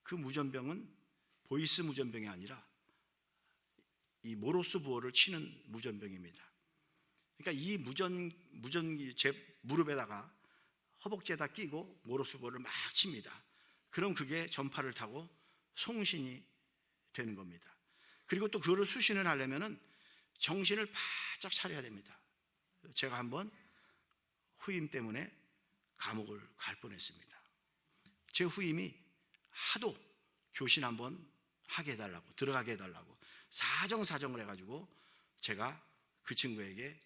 그 무전병은 보이스 무전병이 아니라 이 모로스 부호를 치는 무전병입니다. 그러니까 이 무전기 제 무릎에다가 허벅지에다 끼고 모로스 부호를 막 칩니다. 그럼 그게 전파를 타고 송신이 되는 겁니다. 그리고 또 그거를 수신을 하려면은 정신을 바짝 차려야 됩니다. 제가 한번 후임 때문에 감옥을 갈 뻔했습니다. 제 후임이 하도 교신 한번 하게 해달라고, 들어가게 해달라고 사정을 해가지고 제가 그 친구에게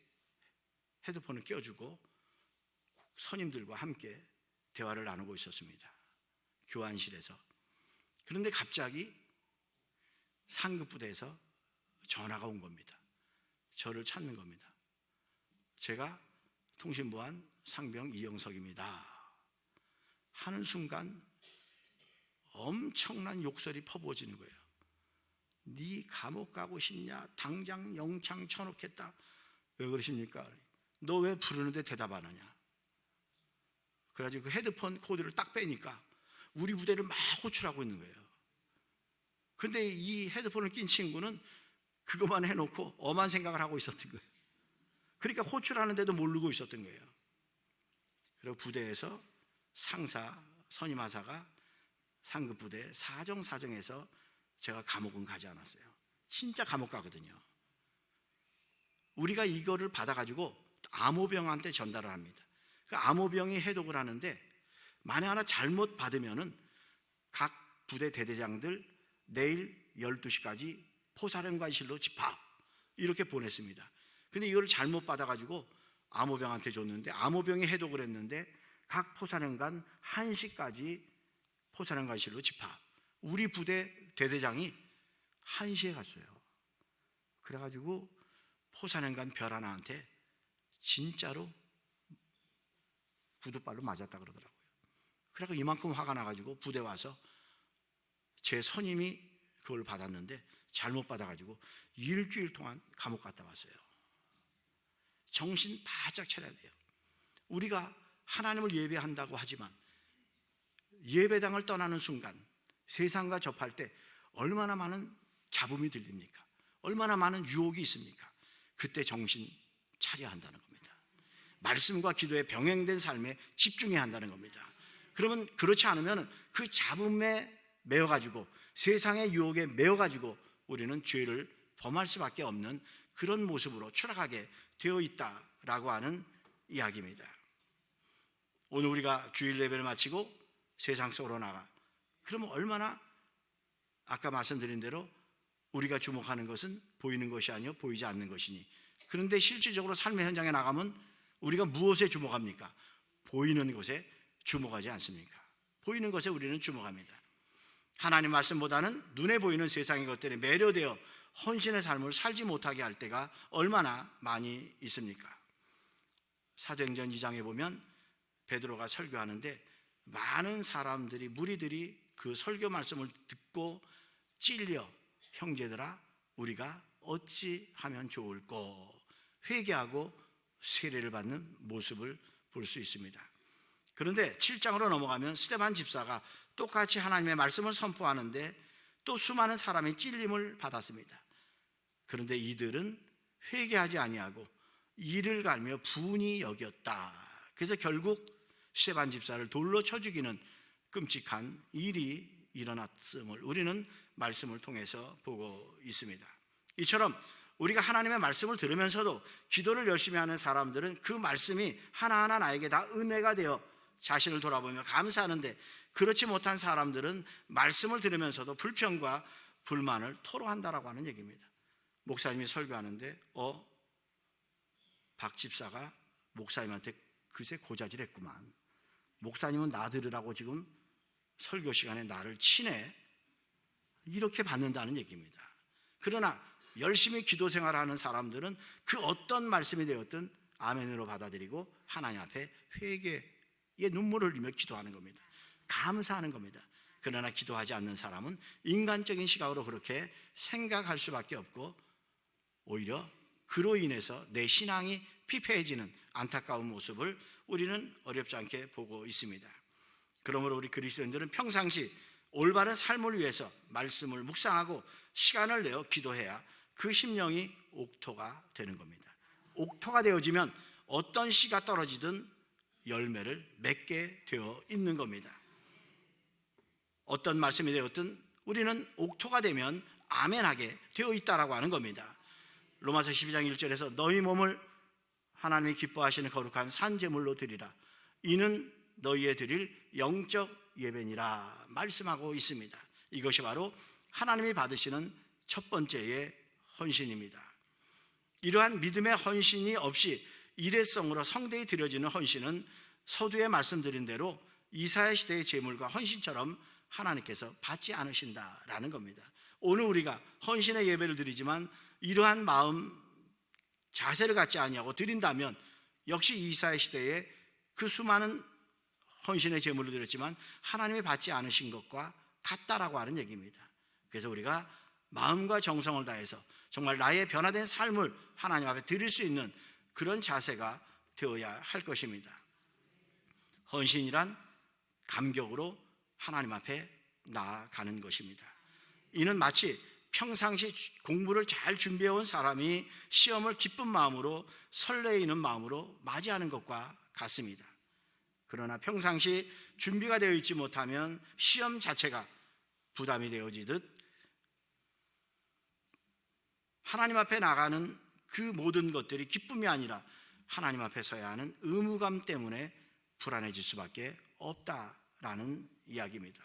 헤드폰을 껴주고 선임들과 함께 대화를 나누고 있었습니다. 교환실에서. 그런데 갑자기 상급부대에서 전화가 온 겁니다. 저를 찾는 겁니다. 제가 통신보안 상병 이영석입니다 하는 순간 엄청난 욕설이 퍼부어지는 거예요. 네 감옥 가고 싶냐? 당장 영창 쳐놓겠다. 왜 그러십니까? 너 왜 부르는데 대답 안 하냐? 그래가지고 그 헤드폰 코드를 딱 빼니까 우리 부대를 막 호출하고 있는 거예요. 근데 이 헤드폰을 낀 친구는 그것만 해놓고 엄한 생각을 하고 있었던 거예요. 그러니까 호출하는데도 모르고 있었던 거예요. 그리고 부대에서 상사, 선임하사가 상급부대 사정에서 제가 감옥은 가지 않았어요. 진짜 감옥 가거든요. 우리가 이거를 받아가지고 암호병한테 전달을 합니다. 그 암호병이 해독을 하는데 만에 하나 잘못 받으면은 각 부대 대대장들 내일 12시까지 포사령관실로 집합 이렇게 보냈습니다. 근데 이거를 잘못 받아가지고 암호병한테 줬는데 암호병이 해독을 했는데 각 포사령관 1시까지 포사령관실로 집합. 우리 부대 대대장이 1시에 갔어요. 그래가지고 포사령관 별하나한테 진짜로 구두발로 맞았다 그러더라고요. 그래서 이만큼 화가 나가지고 부대 와서 제 선임이 그걸 받았는데 잘못 받아가지고 일주일 동안 감옥 갔다 왔어요. 정신 바짝 차려야 돼요. 우리가 하나님을 예배한다고 하지만 예배당을 떠나는 순간 세상과 접할 때 얼마나 많은 잡음이 들립니까? 얼마나 많은 유혹이 있습니까? 그때 정신 차려야 한다는 겁니다. 말씀과 기도에 병행된 삶에 집중해야 한다는 겁니다. 그러면 그렇지 않으면 그 잡음에 매여가지고 세상의 유혹에 매여가지고 우리는 죄를 범할 수밖에 없는 그런 모습으로 추락하게 되어 있다라고 하는 이야기입니다. 오늘 우리가 주일 예배를 마치고 세상 속으로 나가 그러면 얼마나 아까 말씀드린 대로 우리가 주목하는 것은 보이는 것이 아니요 보이지 않는 것이니 그런데 실질적으로 삶의 현장에 나가면 우리가 무엇에 주목합니까? 보이는 것에 주목하지 않습니까? 보이는 것에 우리는 주목합니다. 하나님 말씀보다는 눈에 보이는 세상의 것들에 매료되어 헌신의 삶을 살지 못하게 할 때가 얼마나 많이 있습니까? 사도행전 2장에 보면 베드로가 설교하는데 많은 사람들이 무리들이 그 설교 말씀을 듣고 찔려 형제들아 우리가 어찌 하면 좋을꼬 회개하고 세례를 받는 모습을 볼 수 있습니다. 그런데 7장으로 넘어가면 스데반 집사가 똑같이 하나님의 말씀을 선포하는데 또 수많은 사람이 찔림을 받았습니다. 그런데 이들은 회개하지 아니하고 이를 갈며 분이 여겼다. 그래서 결국 스데반 집사를 돌로 쳐 죽이는 끔찍한 일이 일어났음을 우리는 말씀을 통해서 보고 있습니다. 이처럼 우리가 하나님의 말씀을 들으면서도 기도를 열심히 하는 사람들은 그 말씀이 하나하나 나에게 다 은혜가 되어 자신을 돌아보며 감사하는데, 그렇지 못한 사람들은 말씀을 들으면서도 불평과 불만을 토로한다라고 하는 얘기입니다. 목사님이 설교하는데 박 집사가 목사님한테 그새 고자질했구만. 목사님은 나 들으라고 지금 설교 시간에 나를 치네. 이렇게 받는다는 얘기입니다. 그러나 열심히 기도 생활하는 사람들은 그 어떤 말씀이 되었든 아멘으로 받아들이고 하나님 앞에 회개의 눈물을 흘리며 기도하는 겁니다. 감사하는 겁니다. 그러나 기도하지 않는 사람은 인간적인 시각으로 그렇게 생각할 수밖에 없고 오히려 그로 인해서 내 신앙이 피폐해지는 안타까운 모습을 우리는 어렵지 않게 보고 있습니다. 그러므로 우리 그리스도인들은 평상시 올바른 삶을 위해서 말씀을 묵상하고 시간을 내어 기도해야 그 심령이 옥토가 되는 겁니다. 옥토가 되어지면 어떤 씨가 떨어지든 열매를 맺게 되어 있는 겁니다. 어떤 말씀이 되었든 우리는 옥토가 되면 아멘하게 되어 있다라고 하는 겁니다. 로마서 12장 1절에서 너희 몸을 하나님이 기뻐하시는 거룩한 산제물로 드리라. 이는 너희의 드릴 영적 예배니라 말씀하고 있습니다. 이것이 바로 하나님이 받으시는 첫 번째의 헌신입니다. 이러한 믿음의 헌신이 없이 일회성으로 성대에 드려지는 헌신은 서두에 말씀드린 대로 이사야 시대의 제물과 헌신처럼 하나님께서 받지 않으신다라는 겁니다. 오늘 우리가 헌신의 예배를 드리지만 이러한 마음 자세를 갖지 아니하고 드린다면 역시 이사야 시대에 그 수많은 헌신의 제물을 드렸지만 하나님이 받지 않으신 것과 같다라고 하는 얘기입니다. 그래서 우리가 마음과 정성을 다해서 정말 나의 변화된 삶을 하나님 앞에 드릴 수 있는 그런 자세가 되어야 할 것입니다. 헌신이란 감격으로 하나님 앞에 나아가는 것입니다. 이는 마치 평상시 공부를 잘 준비해온 사람이 시험을 기쁜 마음으로 설레이는 마음으로 맞이하는 것과 같습니다. 그러나 평상시 준비가 되어 있지 못하면 시험 자체가 부담이 되어지듯 하나님 앞에 나가는 그 모든 것들이 기쁨이 아니라 하나님 앞에 서야 하는 의무감 때문에 불안해질 수밖에 없다라는 이야기입니다.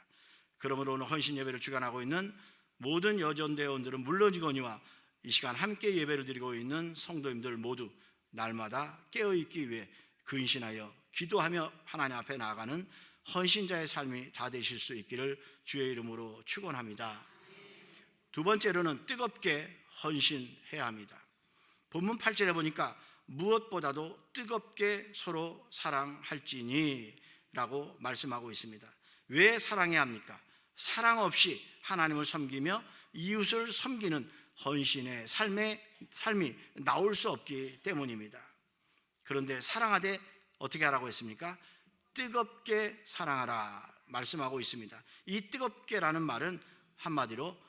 그러므로 오늘 헌신 예배를 주관하고 있는 모든 여전대원들은 물론이거니와 이 시간 함께 예배를 드리고 있는 성도님들 모두 날마다 깨어있기 위해 근신하여 기도하며 하나님 앞에 나아가는 헌신자의 삶이 다 되실 수 있기를 주의 이름으로 축원합니다. 두 번째로는 뜨겁게 헌신해야 합니다. 본문 8절에 보니까 무엇보다도 뜨겁게 서로 사랑할지니 라고 말씀하고 있습니다. 왜 사랑해야 합니까? 사랑 없이 하나님을 섬기며 이웃을 섬기는 헌신의 삶이 나올 수 없기 때문입니다. 그런데 사랑하되 어떻게 하라고 했습니까? 뜨겁게 사랑하라 말씀하고 있습니다. 이 뜨겁게라는 말은 한마디로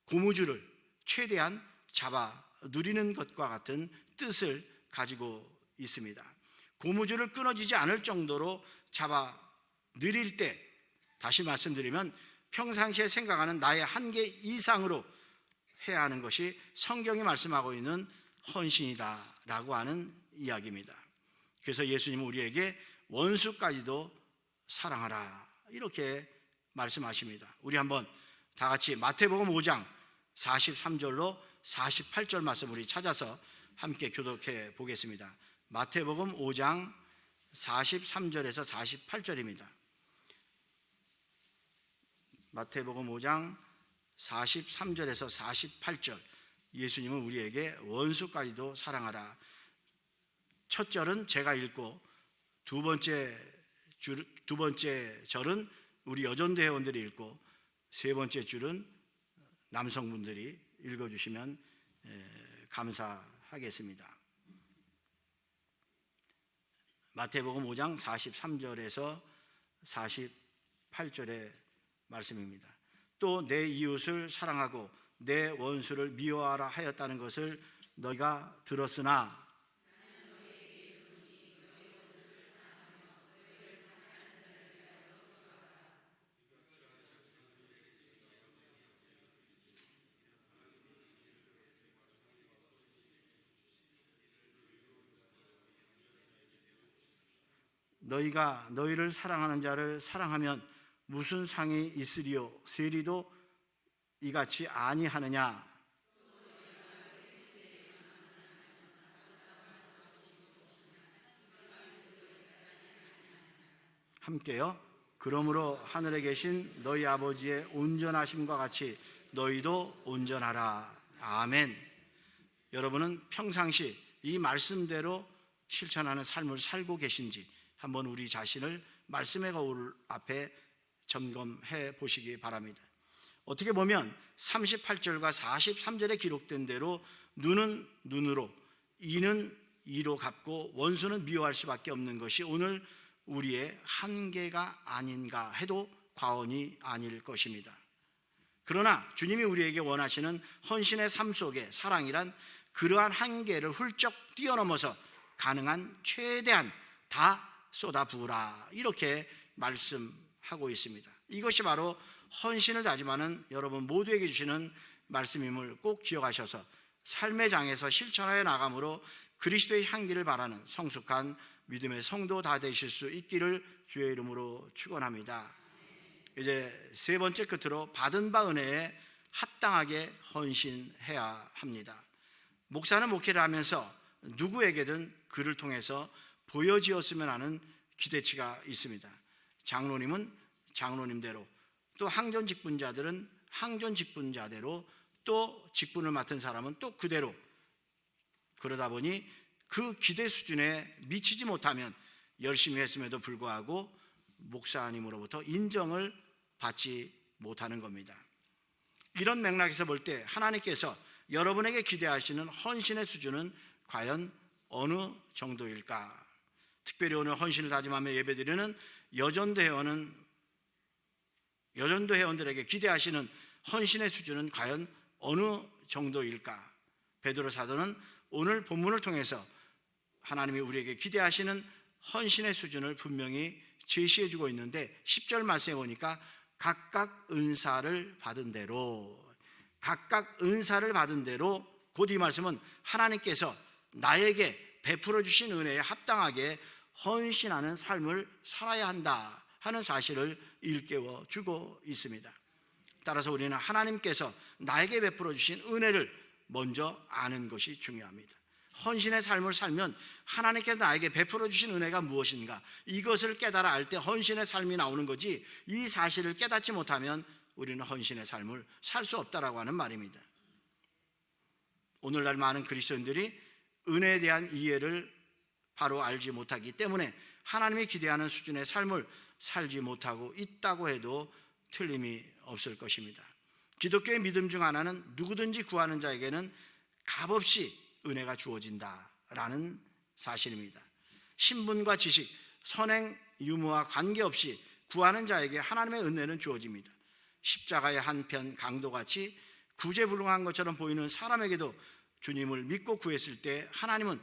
고무줄을 최대한 잡아 누리는 것과 같은 뜻을 가지고 있습니다. 고무줄을 끊어지지 않을 정도로 잡아 누릴 때, 다시 말씀드리면 평상시에 생각하는 나의 한계 이상으로 해야 하는 것이 성경이 말씀하고 있는 헌신이다라고 하는 이야기입니다. 그래서 예수님은 우리에게 원수까지도 사랑하라 이렇게 말씀하십니다. 우리 한번 다 같이 마태복음 5장 43절로 48절 말씀 우리 찾아서 함께 교독해 보겠습니다. 마태복음 5장 43절에서 48절입니다. 마태복음 5장 43절에서 48절. 예수님은 우리에게 원수까지도 사랑하라. 첫 절은 제가 읽고 두 번째 절은 우리 여전도 회원들이 읽고 세 번째 줄은 남성분들이 읽어주시면 감사하겠습니다. 마태복음 5장 43절에서 48절의 말씀입니다. 또 내 이웃을 사랑하고 내 원수를 미워하라 하였다는 것을 너희가 들었으나 너희가 너희를 사랑하는 자를 사랑하면 무슨 상이 있으리요? 세리도 이같이 아니하느냐? 함께요. 그러므로 하늘에 계신 너희 아버지의 온전하심과 같이 너희도 온전하라. 아멘. 여러분은 평상시 이 말씀대로 실천하는 삶을 살고 계신지 한번 우리 자신을 말씀의 거울 앞에 점검해 보시기 바랍니다. 어떻게 보면 38절과 43절에 기록된 대로 눈은 눈으로, 이는 이로 갚고 원수는 미워할 수밖에 없는 것이 오늘 우리의 한계가 아닌가 해도 과언이 아닐 것입니다. 그러나 주님이 우리에게 원하시는 헌신의 삶 속에 사랑이란 그러한 한계를 훌쩍 뛰어넘어서 가능한 최대한 다 쏟아부으라, 이렇게 말씀하고 있습니다. 이것이 바로 헌신을 다짐하는 여러분 모두에게 주시는 말씀임을 꼭 기억하셔서 삶의 장에서 실천하여 나감으로 그리스도의 향기를 바라는 성숙한 믿음의 성도 다 되실 수 있기를 주의 이름으로 축원합니다. 이제 세 번째 끝으로 받은 바 은혜에 합당하게 헌신해야 합니다. 목사는 목회를 하면서 누구에게든 그를 통해서 보여지었으면 하는 기대치가 있습니다. 장로님은 장로님대로, 또 항전 직분자들은 항전 직분자대로, 또 직분을 맡은 사람은 또 그대로, 그러다 보니 그 기대 수준에 미치지 못하면 열심히 했음에도 불구하고 목사님으로부터 인정을 받지 못하는 겁니다. 이런 맥락에서 볼 때 하나님께서 여러분에게 기대하시는 헌신의 수준은 과연 어느 정도일까? 특별히 오늘 헌신을 다짐하며 예배드리는 여전도 회원들에게 기대하시는 헌신의 수준은 과연 어느 정도일까? 베드로 사도는 오늘 본문을 통해서 하나님이 우리에게 기대하시는 헌신의 수준을 분명히 제시해주고 있는데 10절 말씀에 보니까 각각 은사를 받은 대로, 곧 이 말씀은 하나님께서 나에게 베풀어 주신 은혜에 합당하게 헌신하는 삶을 살아야 한다 하는 사실을 일깨워 주고 있습니다. 따라서 우리는 하나님께서 나에게 베풀어 주신 은혜를 먼저 아는 것이 중요합니다. 헌신의 삶을 살면 하나님께서 나에게 베풀어 주신 은혜가 무엇인가, 이것을 깨달아 알 때 헌신의 삶이 나오는 거지, 이 사실을 깨닫지 못하면 우리는 헌신의 삶을 살 수 없다라고 하는 말입니다. 오늘날 많은 그리스도인들이 은혜에 대한 이해를 바로 알지 못하기 때문에 하나님이 기대하는 수준의 삶을 살지 못하고 있다고 해도 틀림이 없을 것입니다. 기독교의 믿음 중 하나는 누구든지 구하는 자에게는 값없이 은혜가 주어진다라는 사실입니다. 신분과 지식, 선행, 유무와 관계없이 구하는 자에게 하나님의 은혜는 주어집니다. 십자가의 한편 강도같이 구제불능한 것처럼 보이는 사람에게도 주님을 믿고 구했을 때 하나님은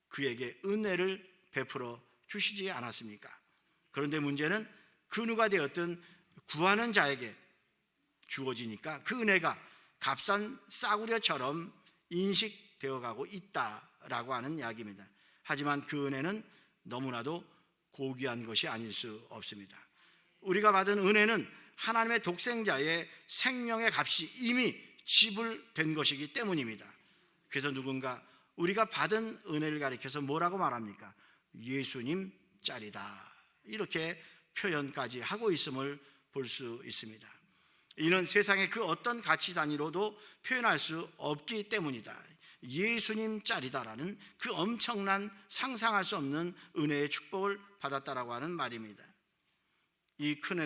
그에게 은혜를 베풀어 주시지 않았습니까? 그런데 문제는 그 누가 되었든 구하는 자에게 주어지니까 그 은혜가 값싼 싸구려처럼 인식되어 가고 있다라고 하는 이야기입니다. 하지만 그 은혜는 너무나도 고귀한 것이 아닐 수 없습니다. 우리가 받은 은혜는 하나님의 독생자의 생명의 값이 이미 지불된 것이기 때문입니다. 그래서 누군가 우리가 받은 은혜를 가리켜서 뭐라고 말합니까? 예수님 짤이다, 이렇게 표현까지 하고 있음을 볼 수 있습니다. 이는 세상의 그 어떤 가치 단위로도 표현할 수 없기 때문이다. 예수님 짤이다라는 그 엄청난 상상할 수 없는 은혜의 축복을 받았다라고 하는 말입니다. 이 큰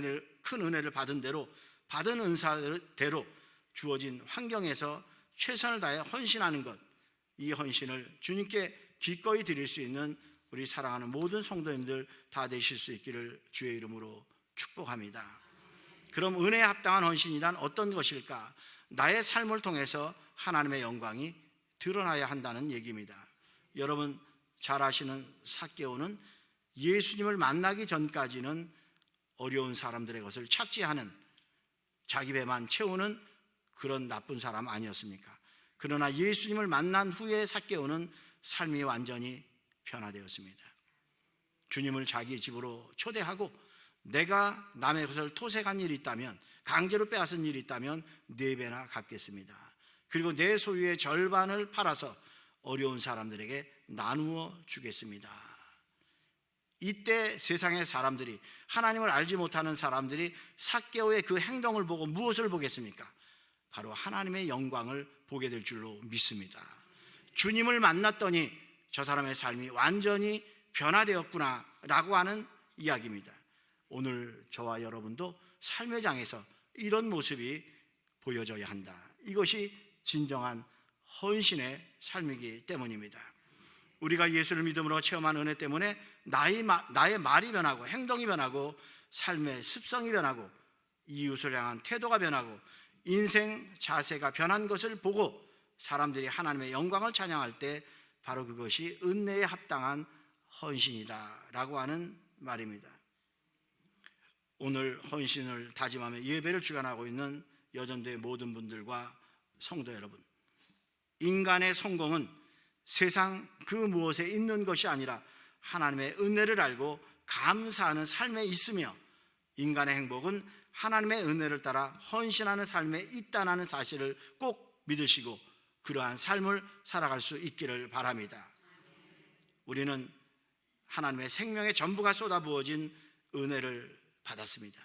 은혜를 받은 대로, 받은 은사대로 주어진 환경에서 최선을 다해 헌신하는 것, 이 헌신을 주님께 기꺼이 드릴 수 있는 우리 사랑하는 모든 성도님들 다 되실 수 있기를 주의 이름으로 축복합니다. 그럼 은혜에 합당한 헌신이란 어떤 것일까? 나의 삶을 통해서 하나님의 영광이 드러나야 한다는 얘기입니다. 여러분 잘 아시는 삭개오는 예수님을 만나기 전까지는 어려운 사람들의 것을 착취하는, 자기 배만 채우는 그런 나쁜 사람 아니었습니까? 그러나 예수님을 만난 후에 삭개오는 삶이 완전히 변화되었습니다. 주님을 자기 집으로 초대하고 내가 남의 것을 토색한 일이 있다면, 강제로 빼앗은 일이 있다면 4배나 갚겠습니다. 그리고 내 소유의 절반을 팔아서 어려운 사람들에게 나누어 주겠습니다. 이때 세상의 사람들이, 하나님을 알지 못하는 사람들이 삭개오의 그 행동을 보고 무엇을 보겠습니까? 바로 하나님의 영광을 보게 될 줄로 믿습니다. 주님을 만났더니 저 사람의 삶이 완전히 변화되었구나 라고 하는 이야기입니다. 오늘 저와 여러분도 삶의 장에서 이런 모습이 보여져야 한다. 이것이 진정한 헌신의 삶이기 때문입니다. 우리가 예수를 믿음으로 체험한 은혜 때문에 나의 말이 변하고 행동이 변하고 삶의 습성이 변하고 이웃을 향한 태도가 변하고 인생 자세가 변한 것을 보고 사람들이 하나님의 영광을 찬양할 때 바로 그것이 은혜에 합당한 헌신이다 라고 하는 말입니다. 오늘 헌신을 다짐하며 예배를 주관하고 있는 여전도의 모든 분들과 성도 여러분, 인간의 성공은 세상 그 무엇에 있는 것이 아니라 하나님의 은혜를 알고 감사하는 삶에 있으며, 인간의 행복은 하나님의 은혜를 따라 헌신하는 삶에 있다는 사실을 꼭 믿으시고 그러한 삶을 살아갈 수 있기를 바랍니다. 우리는 하나님의 생명의 전부가 쏟아부어진 은혜를 받았습니다.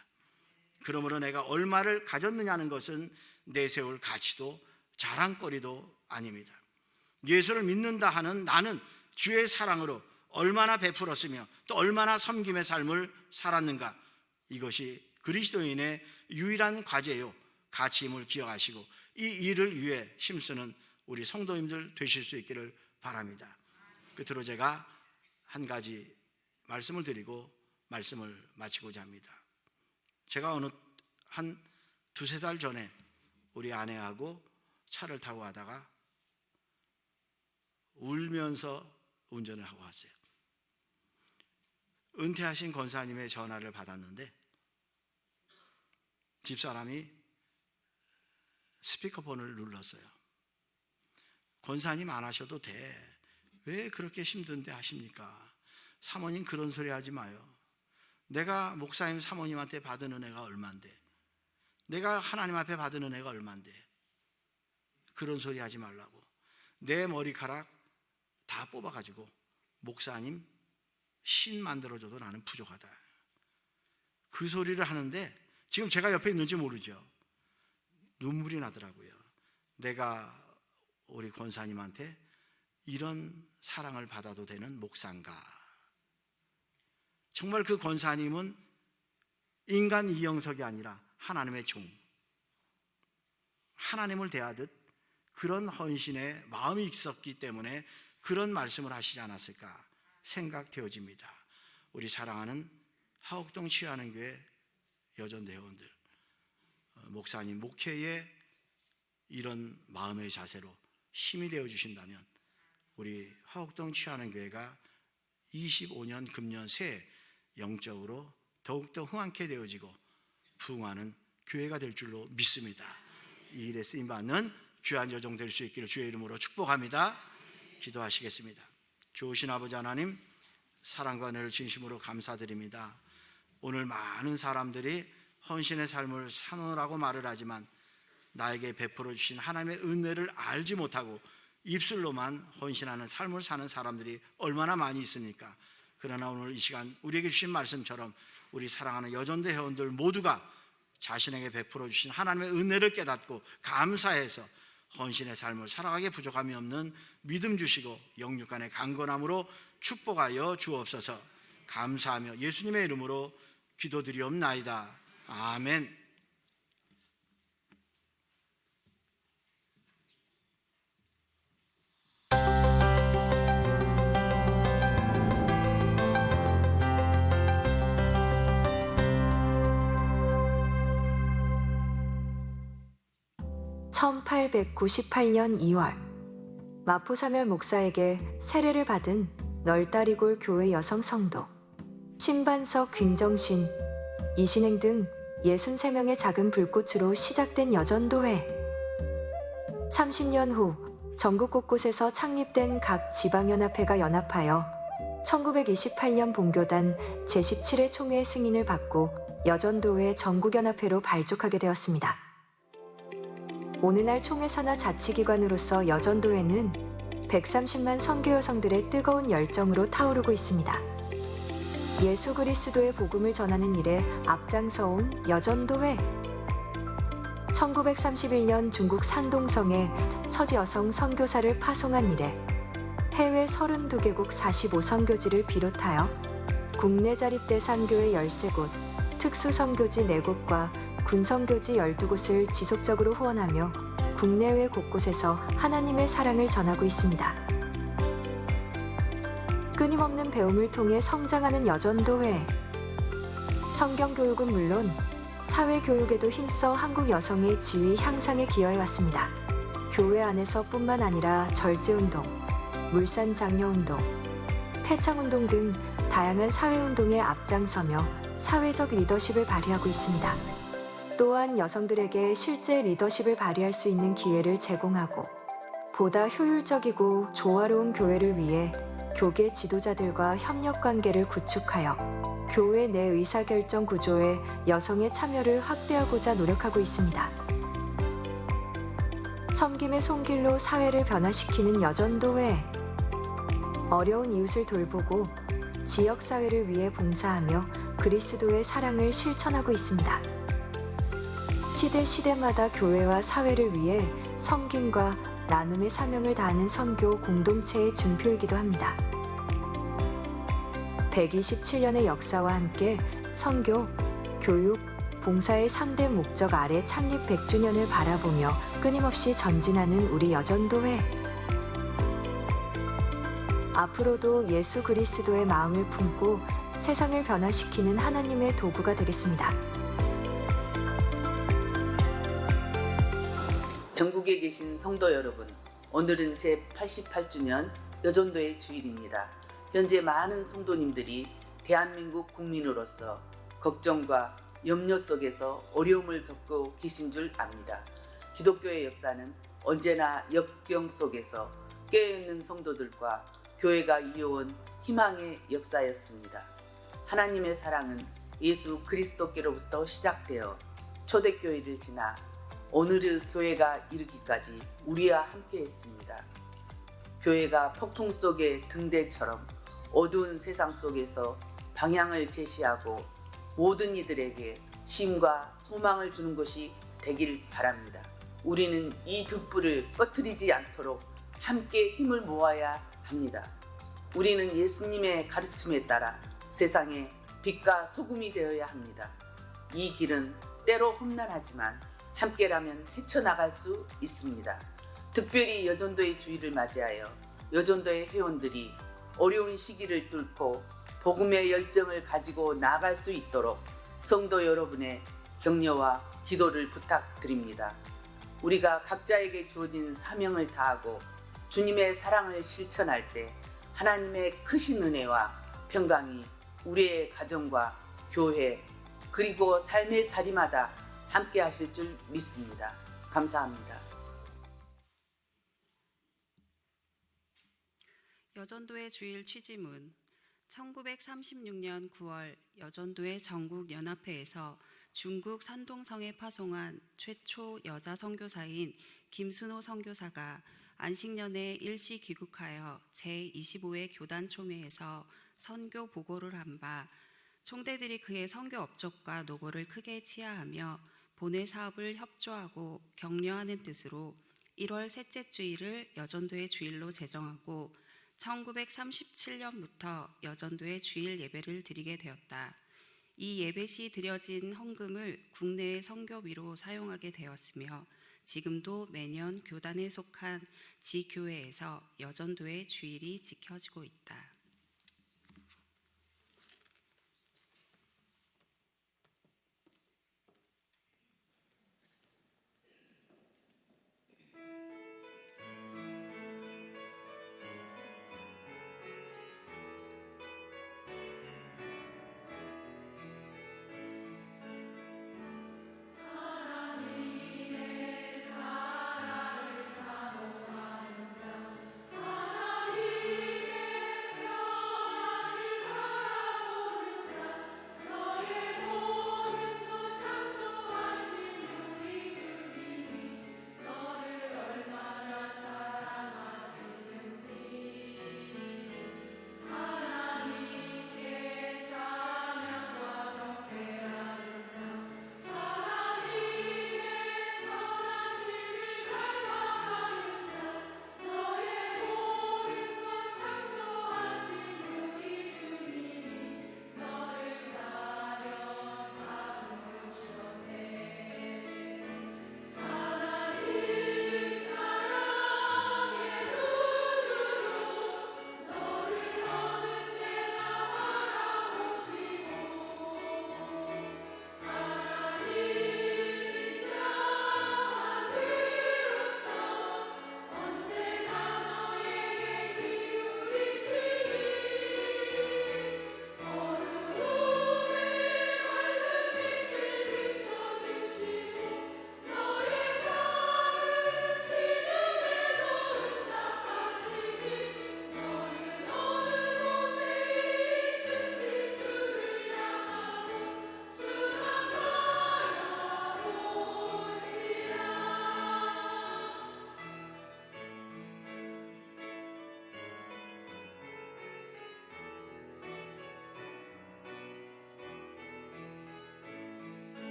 그러므로 내가 얼마를 가졌느냐는 것은 내세울 가치도 자랑거리도 아닙니다. 예수를 믿는다 하는 나는 주의 사랑으로 얼마나 베풀었으며 또 얼마나 섬김의 삶을 살았는가, 이것이 그리스도인의 유일한 과제요 가치임을 기억하시고 이 일을 위해 힘쓰는 우리 성도님들 되실 수 있기를 바랍니다. 끝으로 제가 한 가지 말씀을 드리고 말씀을 마치고자 합니다. 제가 어느 한 2-3달 전에 우리 아내하고 차를 타고 가다가 울면서 운전을 하고 왔어요. 은퇴하신 권사님의 전화를 받았는데 집사람이 스피커폰을 눌렀어요. 권사님 안 하셔도 돼. 왜 그렇게 힘든데 하십니까? 사모님 그런 소리 하지 마요. 내가 목사님 사모님한테 받은 은혜가 얼만데, 내가 하나님 앞에 받은 은혜가 얼만데 그런 소리 하지 말라고. 내 머리카락 다 뽑아가지고 목사님 신 만들어줘도 나는 부족하다. 그 소리를 하는데 지금 제가 옆에 있는지 모르죠. 눈물이 나더라고요. 내가 우리 권사님한테 이런 사랑을 받아도 되는 목사인가. 정말 그 권사님은 인간 이영석이 아니라 하나님의 종, 하나님을 대하듯 그런 헌신의 마음이 있었기 때문에 그런 말씀을 하시지 않았을까 생각되어집니다. 우리 사랑하는 하옥동 취하는 교회 여전도 회원들, 목사님 목회에 이런 마음의 자세로 힘이 되어 주신다면 우리 하옥동 취하는 교회가 25년 금년 새해 영적으로 더욱더 흥황케 되어지고 부흥하는 교회가 될 줄로 믿습니다. 이 일에 쓰임받는 귀한 여정 될 수 있기를 주의 이름으로 축복합니다. 기도하시겠습니다. 좋으신 아버지 하나님, 사랑과 은혜를 진심으로 감사드립니다. 오늘 많은 사람들이 헌신의 삶을 사노라고 말을 하지만 나에게 베풀어 주신 하나님의 은혜를 알지 못하고 입술로만 헌신하는 삶을 사는 사람들이 얼마나 많이 있습니까? 그러나 오늘 이 시간 우리에게 주신 말씀처럼 우리 사랑하는 여전대 회원들 모두가 자신에게 베풀어 주신 하나님의 은혜를 깨닫고 감사해서 헌신의 삶을 살아가게 부족함이 없는 믿음 주시고 영육간의 강건함으로 축복하여 주옵소서. 감사하며 예수님의 이름으로 기도드리옵나이다. 아멘. 1898년 2월 마포사멸 목사에게 세례를 받은 널다리골 교회 여성 성도 신반석, 김정신, 이신행 등 63명의 작은 불꽃으로 시작된 여전도회. 30년 후 전국 곳곳에서 창립된 각 지방연합회가 연합하여 1928년 본교단 제17회 총회 승인을 받고 여전도회 전국연합회로 발족하게 되었습니다. 오늘날 총회사나 자치기관으로서 여전도회는 130만 선교 여성들의 뜨거운 열정으로 타오르고 있습니다. 예수 그리스도의 복음을 전하는 일에 앞장서온 여전도회. 1931년 중국 산동성에 첫 여성 선교사를 파송한 이래 해외 32개국 45선교지를 비롯하여 국내 자립대 선교회 13곳, 특수선교지 4곳과 군선교지 12곳을 지속적으로 후원하며 국내외 곳곳에서 하나님의 사랑을 전하고 있습니다. 끊임없는 배움을 통해 성장하는 여전도회. 성경교육은 물론 사회교육에도 힘써 한국 여성의 지위 향상에 기여해왔습니다. 교회 안에서뿐만 아니라 절제운동, 물산장려운동, 폐창운동 등 다양한 사회운동에 앞장서며 사회적 리더십을 발휘하고 있습니다. 또한 여성들에게 실제 리더십을 발휘할 수 있는 기회를 제공하고 보다 효율적이고 조화로운 교회를 위해 교계 지도자들과 협력 관계를 구축하여 교회 내 의사결정 구조에 여성의 참여를 확대하고자 노력하고 있습니다. 섬김의 손길로 사회를 변화시키는 여전도회. 어려운 이웃을 돌보고 지역사회를 위해 봉사하며 그리스도의 사랑을 실천하고 있습니다. 시대마다 교회와 사회를 위해 섬김과 나눔의 사명을 다하는 선교 공동체의 증표이기도 합니다. 127년의 역사와 함께 선교, 교육, 봉사의 3대 목적 아래 창립 100주년을 바라보며 끊임없이 전진하는 우리 여전도회. 앞으로도 예수 그리스도의 마음을 품고 세상을 변화시키는 하나님의 도구가 되겠습니다. 전국에 계신 성도 여러분, 오늘은 제88주년 여전도의 주일입니다. 현재 많은 성도님들이 대한민국 국민으로서 걱정과 염려 속에서 어려움을 겪고 계신 줄 압니다. 기독교의 역사는 언제나 역경 속에서 깨어있는 성도들과 교회가 이어온 희망의 역사였습니다. 하나님의 사랑은 예수 그리스도께로부터 시작되어 초대교회를 지나 오늘의 교회가 이르기까지 우리와 함께 했습니다. 교회가 폭풍 속의 등대처럼 어두운 세상 속에서 방향을 제시하고 모든 이들에게 힘과 소망을 주는 것이 되길 바랍니다. 우리는 이 등불을 꺼뜨리지 않도록 함께 힘을 모아야 합니다. 우리는 예수님의 가르침에 따라 세상에 빛과 소금이 되어야 합니다. 이 길은 때로 험난하지만 함께라면 헤쳐나갈 수 있습니다. 특별히 여전도의 주일을 맞이하여 여전도의 회원들이 어려운 시기를 뚫고 복음의 열정을 가지고 나아갈 수 있도록 성도 여러분의 격려와 기도를 부탁드립니다. 우리가 각자에게 주어진 사명을 다하고 주님의 사랑을 실천할 때 하나님의 크신 은혜와 평강이 우리의 가정과 교회 그리고 삶의 자리마다 함께 하실 줄 믿습니다. 감사합니다. 여전도의 주일 취지문. 1936년 9월 여전도의 전국연합회에서 중국 산동성에 파송한 최초 여자 선교사인 김순호 선교사가 안식년에 일시 귀국하여 제25회 교단총회에서 선교 보고를 한 바 총대들이 그의 선교 업적과 노고를 크게 치하하며 본회 사업을 협조하고 격려하는 뜻으로 1월 셋째 주일을 여전도의 주일로 제정하고 1937년부터 여전도의 주일 예배를 드리게 되었다. 이 예배 시 드려진 헌금을 국내의 선교비로 사용하게 되었으며 지금도 매년 교단에 속한 지교회에서 여전도의 주일이 지켜지고 있다.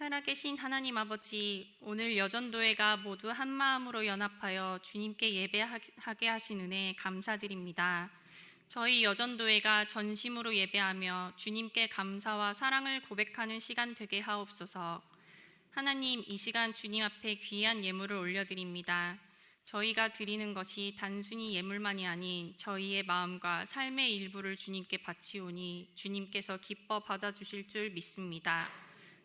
살아계신 하나님 아버지, 오늘 여전도회가 모두 한 마음으로 연합하여 주님께 예배하게 하신 은혜에 감사드립니다. 저희 여전도회가 전심으로 예배하며 주님께 감사와 사랑을 고백하는 시간 되게 하옵소서. 하나님, 이 시간 주님 앞에 귀한 예물을 올려드립니다. 저희가 드리는 것이 단순히 예물만이 아닌 저희의 마음과 삶의 일부를 주님께 바치오니 주님께서 기뻐 받아주실 줄 믿습니다.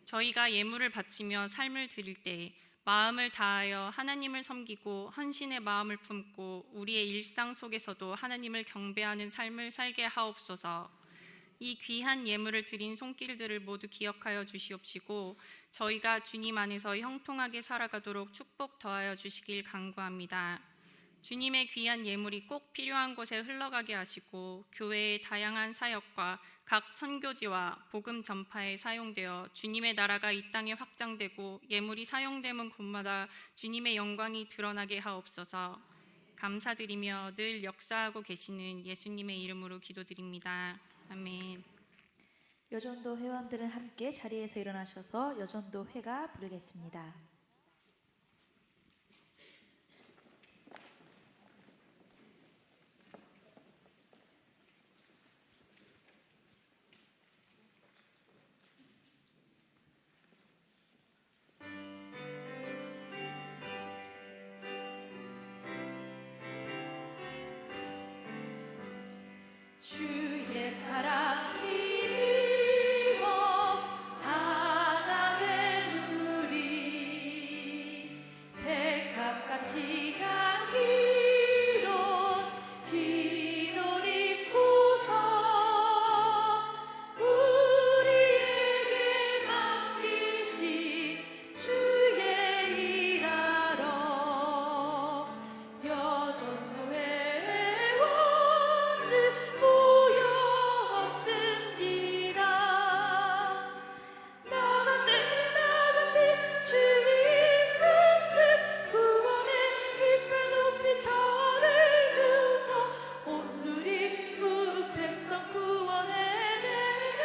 저희가 예물을 바치며 삶을 드릴 때 마음을 다하여 하나님을 섬기고 헌신의 마음을 품고 우리의 일상 속에서도 하나님을 경배하는 삶을 살게 하옵소서. 이 귀한 예물을 드린 손길들을 모두 기억하여 주시옵시고 저희가 주님 안에서 형통하게 살아가도록 축복 더하여 주시길 간구합니다. 주님의 귀한 예물이 꼭 필요한 곳에 흘러가게 하시고 교회의 다양한 사역과 각 선교지와 복음 전파에 사용되어 주님의 나라가 이 땅에 확장되고 예물이 사용되는 곳마다 주님의 영광이 드러나게 하옵소서. 감사드리며 늘 역사하고 계시는 예수님의 이름으로 기도드립니다. 아멘. 여전도 회원들은 함께 자리에서 일어나셔서 여전도 회가 부르겠습니다. 주의 사랑 힘입어 하나 된 우리 백합같이 향기로운 흰 옷 입고서 우리에게 맡기신 주의 일하러 여전도회 회원들 모였습니다. 나가세 주의 이끈들 구원의 깃발 높이 저를 그서 온누리 무백성 구원에 내려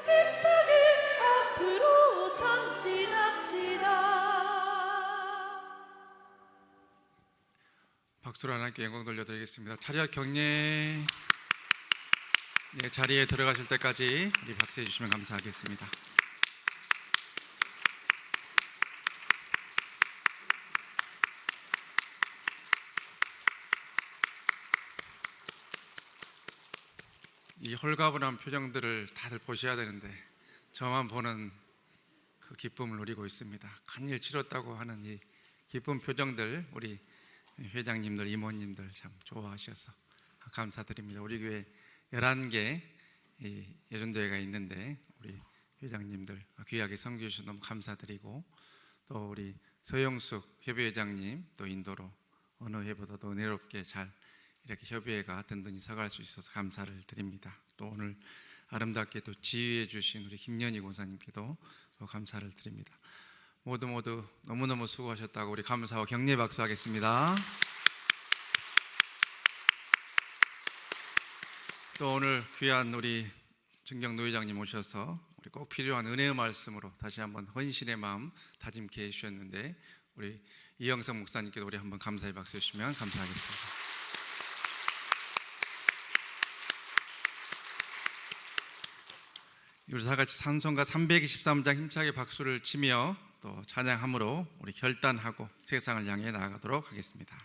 힘차게 앞으로 전진합시다. 박수로 하나님께 영광 돌려드리겠습니다. 차렷 경례. 네, 자리에 들어가실 때까지 우리 박수해 주시면 감사하겠습니다. 이 홀가분한 표정들을 다들 보셔야 되는데 저만 보는 그 기쁨을 누리고 있습니다. 간일 치렀다고 하는 이 기쁜 표정들 우리 회장님들, 이모님들 참 좋아하셔서 감사드립니다. 우리 교회 11개 여전도회가 있는데 우리 회장님들 귀하게 섬겨 주셔서 너무 감사드리고 또 우리 서영숙 협의회장님 또 인도로 어느 해보다도 은혜롭게 잘 이렇게 협의회가 든든히 서갈 수 있어서 감사를 드립니다. 또 오늘 아름답게 또 지휘해 주신 우리 김연희 권사님께도 또 감사를 드립니다. 모두 너무너무 수고하셨다고 우리 감사와 격려 박수하겠습니다. 또 오늘 귀한 우리 증경노 회장님 오셔서 우리 꼭 필요한 은혜의 말씀으로 다시 한번 헌신의 마음 다짐케 해주셨는데 우리 이영석 목사님께도 우리 한번 감사의 박수 해주시면 감사하겠습니다. 우리 다 같이 찬송가 323장 힘차게 박수를 치며 또 찬양함으로 우리 결단하고 세상을 향해 나아가도록 하겠습니다.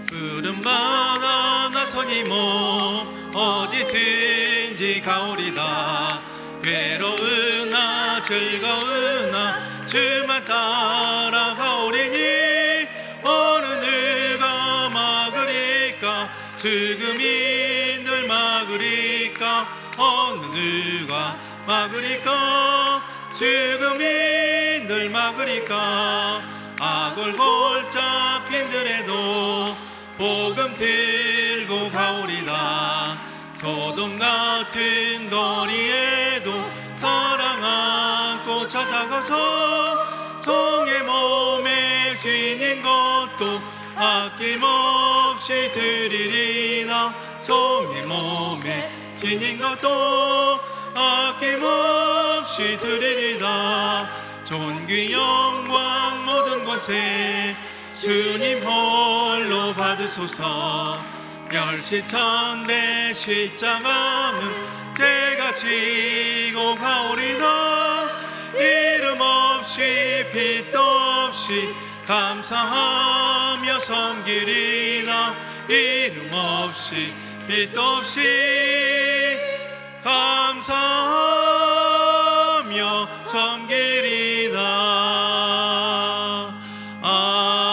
푸른바다 나서니 몸 어디든지 가오리다. 괴로우나 즐거우나 주만 따라가오리니 어느 누가 막으리까 죽음이 늘 막으리까 어느 누가 막으리까 죽음이 늘 막으리까 악을 골짝 빈들에도 복음 들고 가오리다. 소돔 같은 거리에도 사랑 안고 찾아가서 종의 몸에 지닌 것도 아낌없이 드리리다. 종의 몸에 지닌 것도 아낌없이 드리리다. 존귀 영광 모든 것에 주님 홀로 받으소서. 멸시천대 십자가는 제가 지고 가오리다. 이름 없이 빛도 없이 감사하며 섬기리다. 이름 없이 빛도 없이 감사하며 섬기리다. 아멘.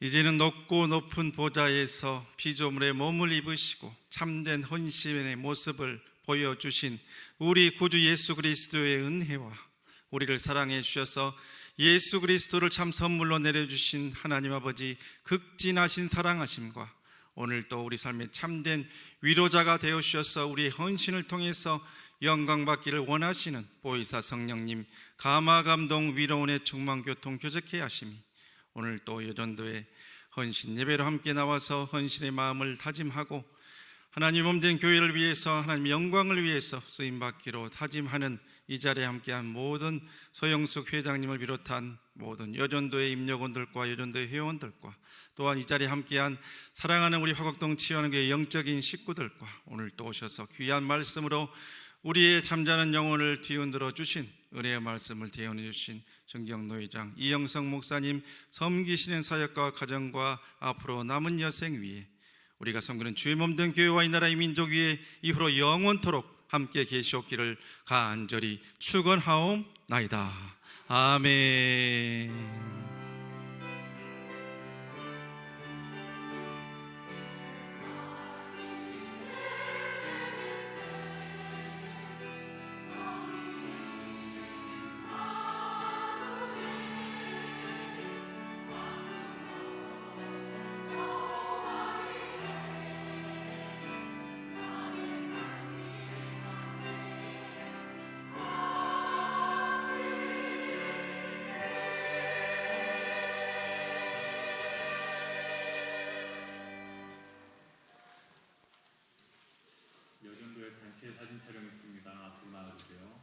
이제는 높고 높은 보좌에서 피조물의 몸을 입으시고 참된 헌신의 모습을 보여주신 우리 구주 예수 그리스도의 은혜와 우리를 사랑해 주셔서 예수 그리스도를 참 선물로 내려주신 하나님 아버지 극진하신 사랑하심과 오늘 또 우리 삶의 참된 위로자가 되어 주셔서 우리의 헌신을 통해서 영광받기를 원하시는 보혜사 성령님 감화 감동 위로원의 충만 교통 교제케 하심이 오늘 또 여전도의 헌신 예배로 함께 나와서 헌신의 마음을 다짐하고 하나님 몸된 교회를 위해서 하나님 영광을 위해서 쓰임받기로 다짐하는 이 자리에 함께한 모든 서영숙 회장님을 비롯한 모든 여전도의 임역원들과 여전도의 회원들과 또한 이 자리에 함께한 사랑하는 우리 화곡동 치유하는교회 영적인 식구들과 오늘 또 오셔서 귀한 말씀으로 우리의 잠자는 영혼을 뒤흔들어 주신 은혜의 말씀을 대언해 주신 정경노회장 이영성 목사님 섬기시는 사역과 가정과 앞으로 남은 여생 위에 우리가 섬기는 주의 몸된 교회와 이 나라의 민족 위에 이후로 영원토록 함께 계시옵기를 간절히 축원하옵나이다. 아멘. 여전도의 단체 사진 촬영했습니다. 앞으로 나와주세요.